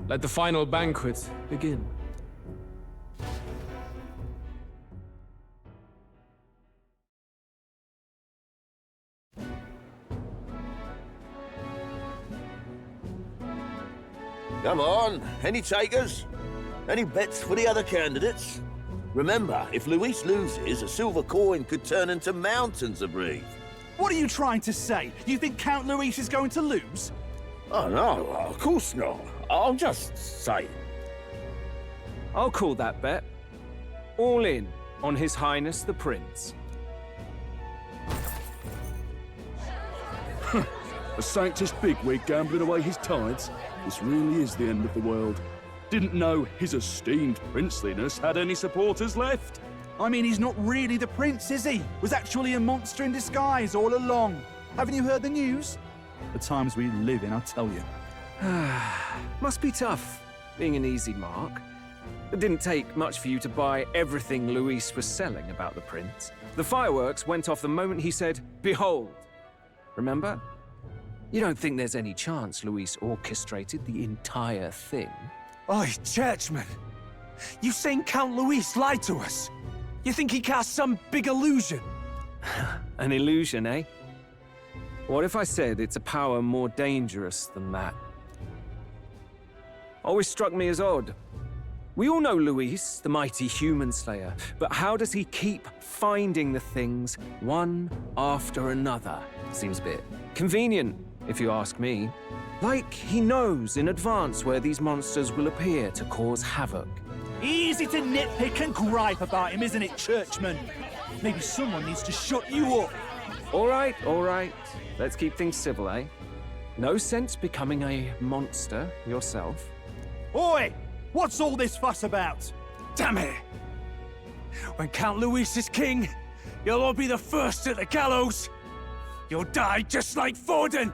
Let the final banquet begin.
Come on, any takers? Any bets for the other candidates? Remember, if Luis loses, a silver coin could turn into mountains of breathe.
What are you trying to say? You think Count Luis is going to lose?
Oh, no, of course not. I'm just saying.
I'll call that bet. All in on His Highness the Prince.
A Sanctus bigwig gambling away his tides? This really is the end of the world. Didn't know his esteemed princeliness had any supporters left.
I mean, he's not really the prince, is he? Was actually a monster in disguise all along. Haven't you heard the news? The times we live in, I tell you.
Must be tough, being an easy mark. It didn't take much for you to buy everything Luis was selling about the prince. The fireworks went off the moment he said, "Behold." Remember? You don't think there's any chance Luis orchestrated the entire thing?
Oi, churchman! You saying Count Luis lied to us? You think he cast some big illusion?
An illusion, eh? What if I said it's a power more dangerous than that? Always struck me as odd. We all know Luis, the mighty human slayer, but how does he keep finding the things one after another? Seems a bit convenient, if you ask me. Like he knows in advance where these monsters will appear to cause havoc.
Easy to nitpick and gripe about him, isn't it, churchman? Maybe someone needs to shut you up.
All right. Let's keep things civil, eh? No sense becoming a monster yourself.
Oi! What's all this fuss about?
Damn it! When Count Luis is king, you'll all be the first at the gallows. You'll die just like Forden.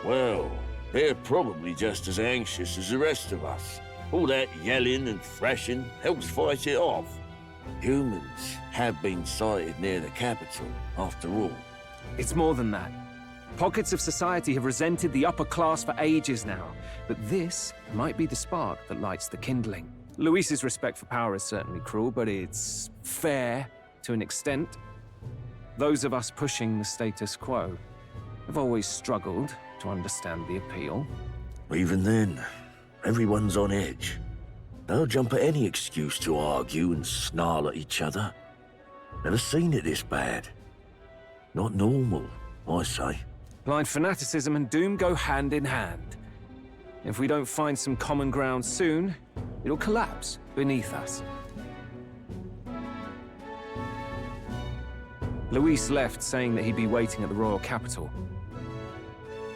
Well, they're probably just as anxious as the rest of us. All that yelling and thrashing helps fight it off. Humans have been sighted near the capital, after all.
It's more than that. Pockets of society have resented the upper class for ages now, but this might be the spark that lights the kindling. Luis's respect for power is certainly cruel, but it's fair to an extent.
Those of us pushing the status quo have always struggled to understand the appeal.
Even then, everyone's on edge. They'll jump at any excuse to argue and snarl at each other. Never seen it this bad. Not normal, I say.
Blind fanaticism and doom go hand in hand. If we don't find some common ground soon, it'll collapse beneath us. Luis left saying that he'd be waiting at the royal capital.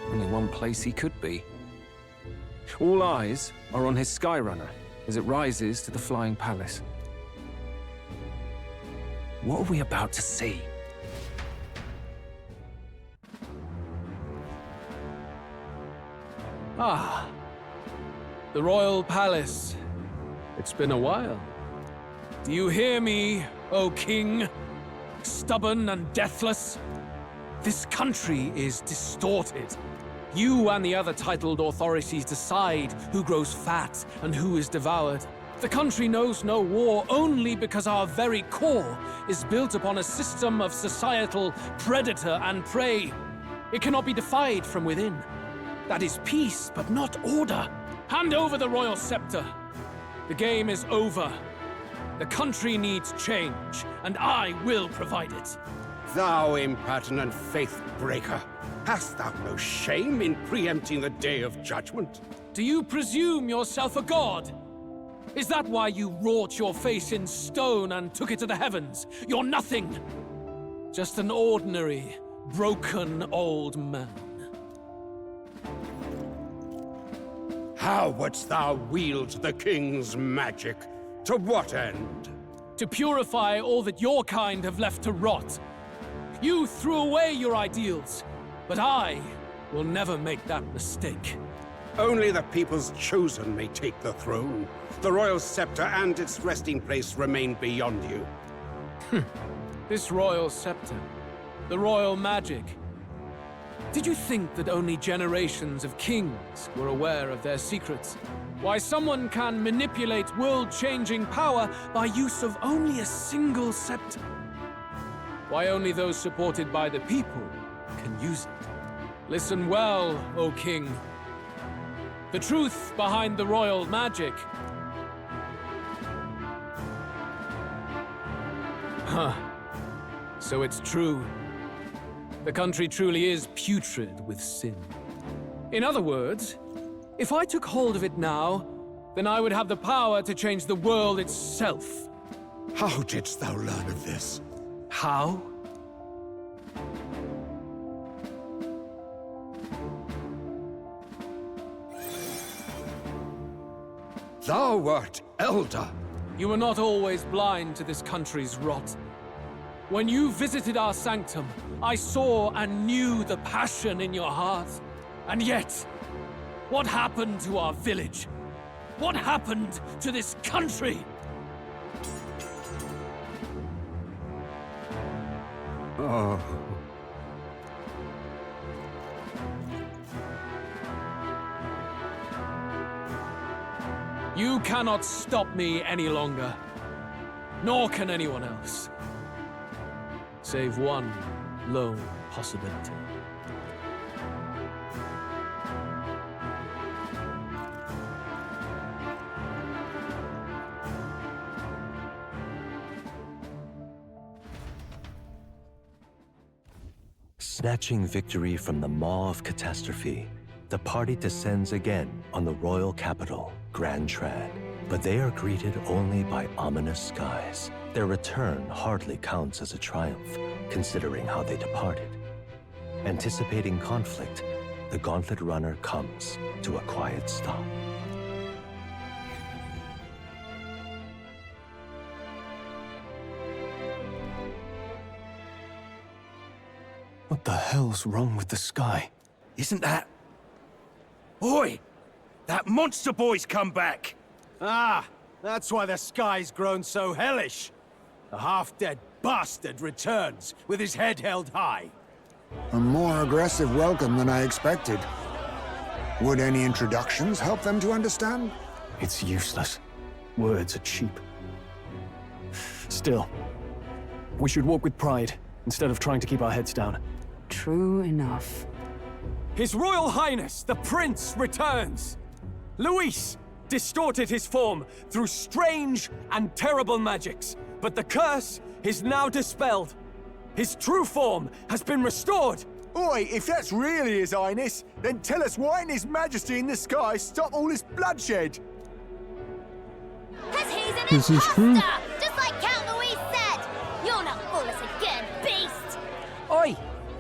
Only one place he could be. All eyes are on his Skyrunner as it rises to the flying palace. What are we about to see? Ah, the royal palace. It's been a while. Do you hear me, O king? Stubborn and deathless? This country is distorted. You and the other titled authorities decide who grows fat and who is devoured. The country knows no war only because our very core is built upon a system of societal predator and prey. It cannot be defied from within. That is peace, but not order. Hand over the royal scepter. The game is over. The country needs change, and I will provide it.
Thou impertinent faith breaker, hast thou no shame in preempting the day of judgment?
Do you presume yourself a god? Is that why you wrought your face in stone and took it to the heavens? You're nothing. Just an ordinary, broken old man.
How wouldst thou wield the king's magic? To what end?
To purify all that your kind have left to rot. You threw away your ideals, but I will never make that mistake.
Only the people's chosen may take the throne. The royal scepter and its resting place remain beyond you.
This royal scepter, the royal magic. Did you think that only generations of kings were aware of their secrets? Why someone can manipulate world-changing power by use of only a single scepter? Why only those supported by the people can use it? Listen well, O king. The truth behind the royal magic. Huh. So it's true. The country truly is putrid with sin. In other words, if I took hold of it now, then I would have the power to change the world itself.
How didst thou learn of this?
How?
Thou wert elder.
You were not always blind to this country's rot. When you visited our sanctum, I saw and knew the passion in your heart. And yet, what happened to our village? What happened to this country?
Oh.
You cannot stop me any longer. Nor can anyone else. Save one lone possibility.
Snatching victory from the maw of catastrophe, the party descends again on the royal capital, Grand Trad. But they are greeted only by ominous skies. Their return hardly counts as a triumph, considering how they departed. Anticipating conflict, the Gauntlet Runner comes to a quiet stop.
What the hell's wrong with the sky?
Isn't that... Oi! That monster boy's come back!
Ah, that's why the sky's grown so hellish. The half-dead bastard returns with his head held high.
A more aggressive welcome than I expected. Would any introductions help them to understand?
It's useless. Words are cheap. Still, we should walk with pride instead of trying to keep our heads down.
True enough.
His Royal Highness, the Prince, returns! Luis distorted his form through strange and terrible magics, but the curse is now dispelled. His true form has been restored!
Oi, if that's really His Highness, then tell us why in His Majesty in the sky stop all this bloodshed?
Cause he's an
This is true.
just like Count Luis said! You'll not fool us again, beast!
Oi!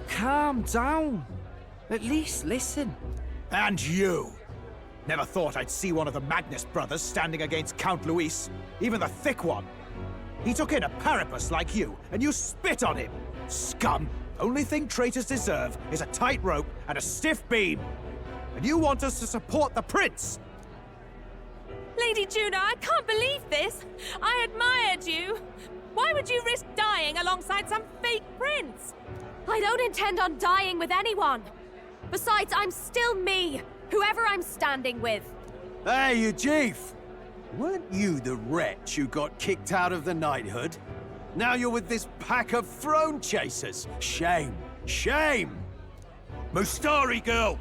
Calm down. At least listen.
And you! Never thought I'd see one of the Magnus brothers standing against Count Luis, even the thick one. He took in a Paripus like you, and you spit on him! Scum! Only thing traitors deserve is a tight rope and a stiff beam. And you want us to support the prince?
Lady Juna, I can't believe this! I admired you! Why would you risk dying alongside some fake prince? I don't intend on dying with anyone! Besides, I'm still me, whoever I'm standing with.
Hey, you chief! Weren't you the wretch who got kicked out of the knighthood? Now you're with this pack of throne chasers. Shame! Shame!
Mustari girl!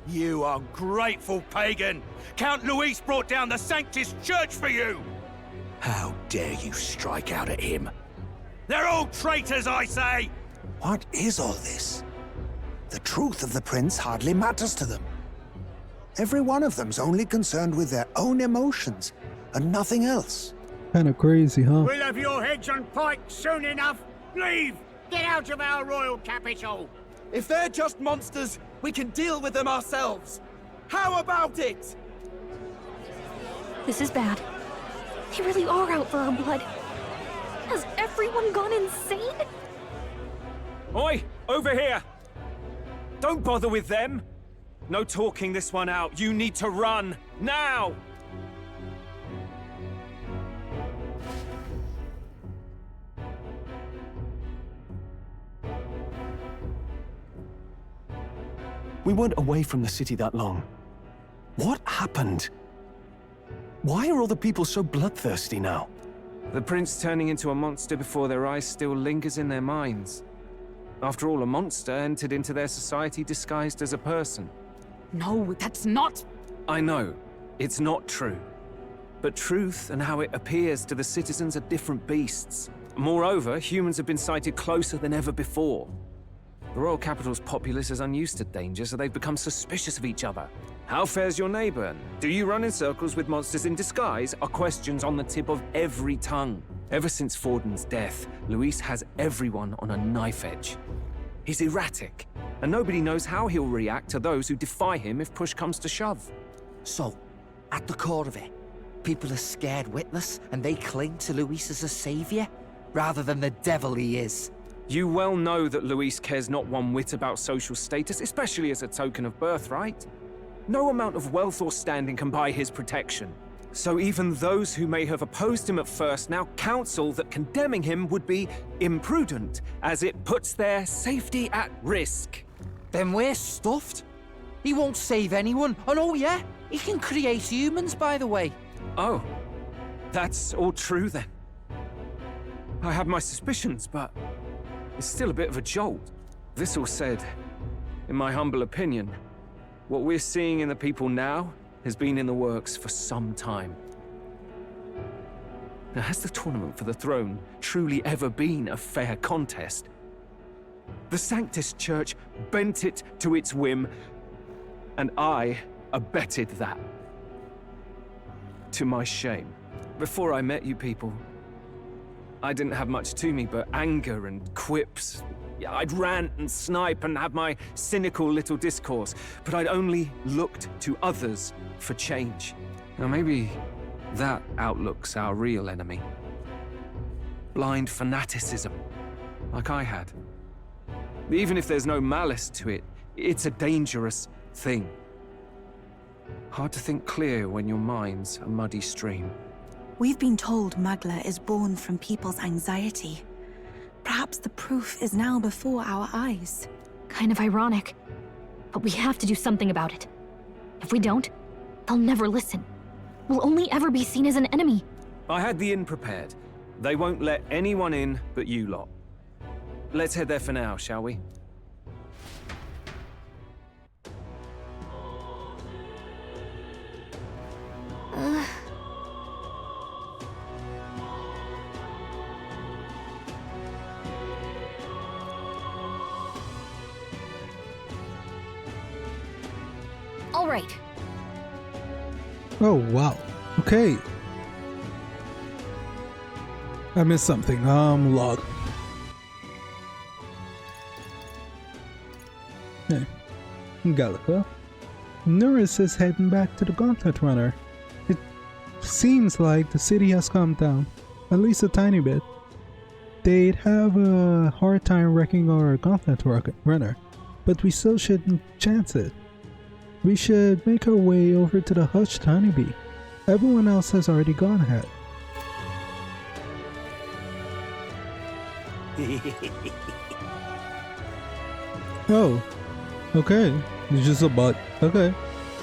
You ungrateful pagan! Count Luis brought down the Sanctus Church for you!
How dare you strike out at him?
They're all traitors, I say!
What is all this? The truth of the prince hardly matters to them. Every one of them's only concerned with their own emotions and nothing else.
Kind of crazy, huh?
We'll have your heads on pikes soon enough. Leave! Get out of our royal capital!
If they're just monsters, we can deal with them ourselves. How about it?
This is bad. They really are out for our blood. Has everyone gone insane?
Oi! Over here! Don't bother with them! No talking this one out. You need to run! Now!
We weren't away from the city that long. What happened? Why are all the people so bloodthirsty now?
The prince turning into a monster before their eyes still lingers in their minds. After all, a monster entered into their society disguised as a person.
No, that's not...
I know, it's not true. But truth and how it appears to the citizens are different beasts. Moreover, humans have been sighted closer than ever before. The royal capital's populace is unused to danger, so they've become suspicious of each other. How fares your neighbor? Do you run in circles with monsters in disguise? Are questions on the tip of every tongue. Ever since Forden's death, Luis has everyone on a knife edge. He's erratic, and nobody knows how he'll react to those who defy him if push comes to shove.
So, at the core of it, people are scared witless, and they cling to Luis as a savior, rather than the devil he is.
You well know that Luis cares not one whit about social status, especially as a token of birthright. No amount of wealth or standing can buy his protection. So even those who may have opposed him at first now counsel that condemning him would be imprudent, as it puts their safety at risk.
Then we're stuffed. He won't save anyone. And oh yeah, he can create humans, by the way.
Oh, that's all true then. I have my suspicions, but it's still a bit of a jolt. This all said, in my humble opinion, what we're seeing in the people now has been in the works for some time. Now, has the tournament for the throne truly ever been a fair contest? The Sanctus Church bent it to its whim, and I abetted that. To my shame. Before I met you people, I didn't have much to me but anger and quips. I'd rant and snipe and have my cynical little discourse, but I'd only looked to others for change. Now maybe that outlook's our real enemy. Blind fanaticism, like I had. Even if there's no malice to it, it's a dangerous thing. Hard to think clear when your mind's a muddy stream.
We've been told Magla is born from people's anxiety. Perhaps the proof is now before our eyes.
Kind of ironic. But we have to do something about it. If we don't, they'll never listen. We'll only ever be seen as an enemy.
I had the inn prepared. They won't let anyone in but you lot. let's head there for now, shall we?
All right.
Oh, wow. Okay. I missed something. Log. Hey. Gallica. Nuris is heading back to the Gauntlet Runner. It seems like the city has calmed down. At least a tiny bit. They'd have a hard time wrecking our Gauntlet Runner. But we still shouldn't chance it. We should make our way over to the Hushed Honeybee. Everyone else has already gone ahead. Oh, okay. It's just a bot. Okay.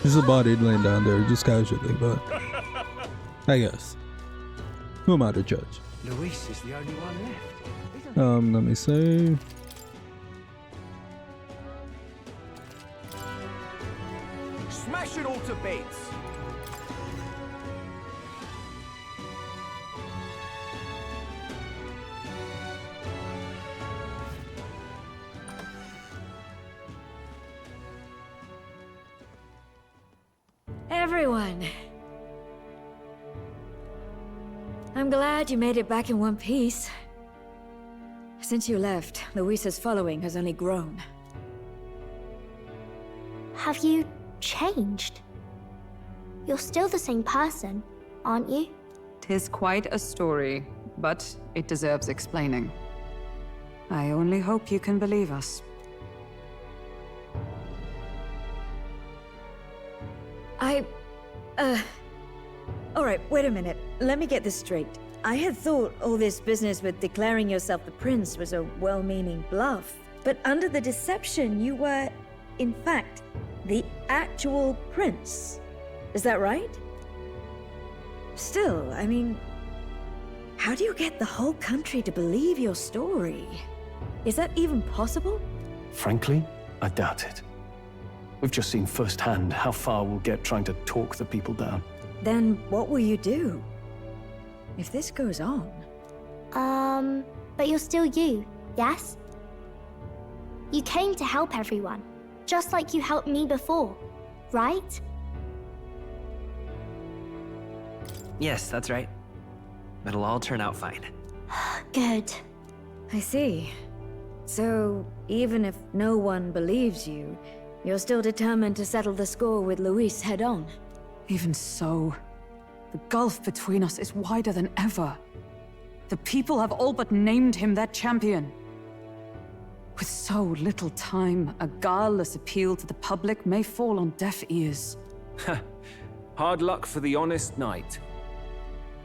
Just a body laying down there, just casually, but I guess. Who am I to judge?
Luis is the only one left.
Let me see.
Smash it all to bits!
Everyone. I'm glad you made it back in one piece. Since you left, Luis's following has only grown.
Have you changed? You're still the same person, aren't you?
'Tis quite a story, but it deserves explaining. I only hope you can believe us.
Alright, wait a minute. Let me get this straight. I had thought all this business with declaring yourself the prince was a well-meaning bluff. But under the deception, you were, in fact, the actual prince. Is that right? Still, I mean, how do you get the whole country to believe your story? Is that even possible?
Frankly, I doubt it. We've just seen firsthand how far we'll get trying to talk the people down.
Then what will you do? If this goes on...
But you're still you, yes? You came to help everyone, just like you helped me before, right?
Yes, that's right. It'll all turn out fine.
Good.
I see. So, even if no one believes you, you're still determined to settle the score with Luis head-on?
Even so, the gulf between us is wider than ever. The people have all but named him their champion. With so little time, a guileless appeal to the public may fall on deaf ears.
Hard luck for the honest knight.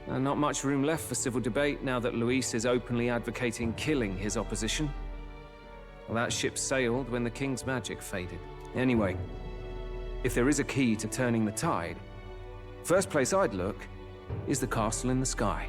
And not much room left for civil debate now that Luis is openly advocating killing his opposition. Well, that ship sailed when the king's magic faded. Anyway, if there is a key to turning the tide, first place I'd look is the castle in the sky.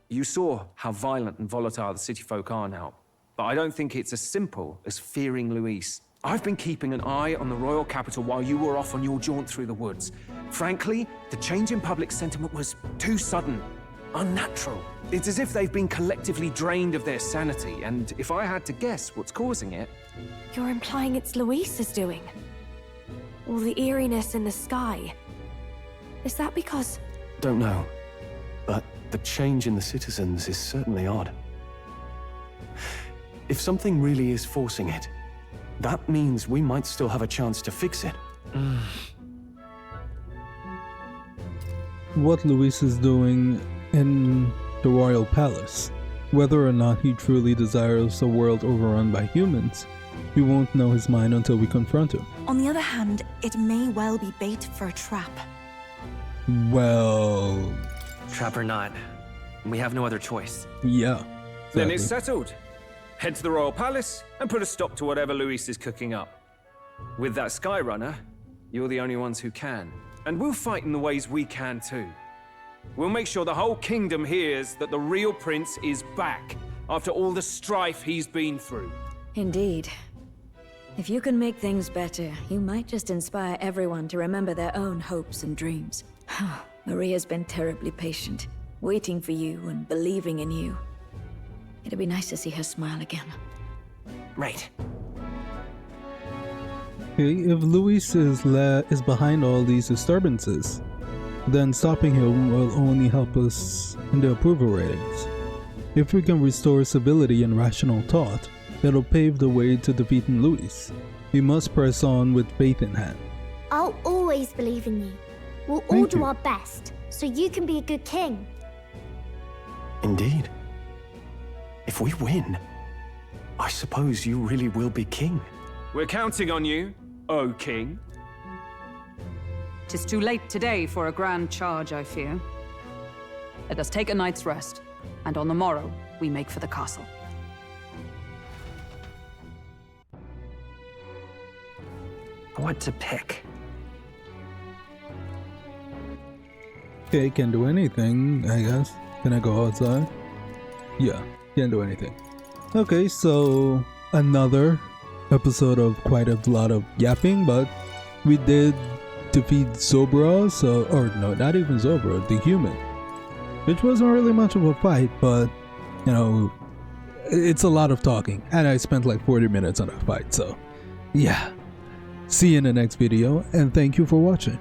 You saw how violent and volatile the city folk are now, but I don't think it's as simple as fearing Luis. I've been keeping an eye on the royal capital while you were off on your jaunt through the woods. Frankly, the change in public sentiment was too sudden, unnatural. It's as if they've been collectively drained of their sanity, and if I had to guess what's causing it...
You're implying it's Luis's doing? All the eeriness in the sky. Is that because...
Don't know, but the change in the citizens is certainly odd. If something really is forcing it, that means we might still have a chance to fix it.
What Luis is doing in the royal palace, whether or not he truly desires a world overrun by humans, we won't know his mind until we confront him.
On the other hand, it may well be bait for a trap.
Well...
Trap or not, we have no other choice.
Yeah.
Then it's settled. Head to the royal palace and put a stop to whatever Luis is cooking up. With that Skyrunner, you're the only ones who can. And we'll fight in the ways we can too. We'll make sure the whole kingdom hears that the real prince is back. after all the strife he's been through.
Indeed. If you can make things better, you might just inspire everyone to remember their own hopes and dreams. Maria's been terribly patient, waiting for you and believing in you. It'd be nice to see her smile again.
Right.
Okay, if Luis is behind all these disturbances, then stopping him will only help us in the approval ratings. If we can restore civility and rational thought, that'll pave the way to defeating Luis. We must press on with faith in hand.
I'll always believe in you. We'll all do our best, so you can be a good king.
Indeed. If we win, I suppose you really will be king.
We're counting on you, O King.
'Tis too late today for a grand charge, I fear. Let us take a night's rest, and on the morrow we make for the castle.
What to pick?
Okay, can't do anything, I guess. Can I go outside? Yeah, can't do anything. Okay, so another episode of quite a lot of yapping, but we did defeat Zobra, or no, not even Zobra, the human. Which wasn't really much of a fight, but, you know, it's a lot of talking. And I spent like 40 minutes on a fight, so yeah. See you in the next video, and thank you for watching.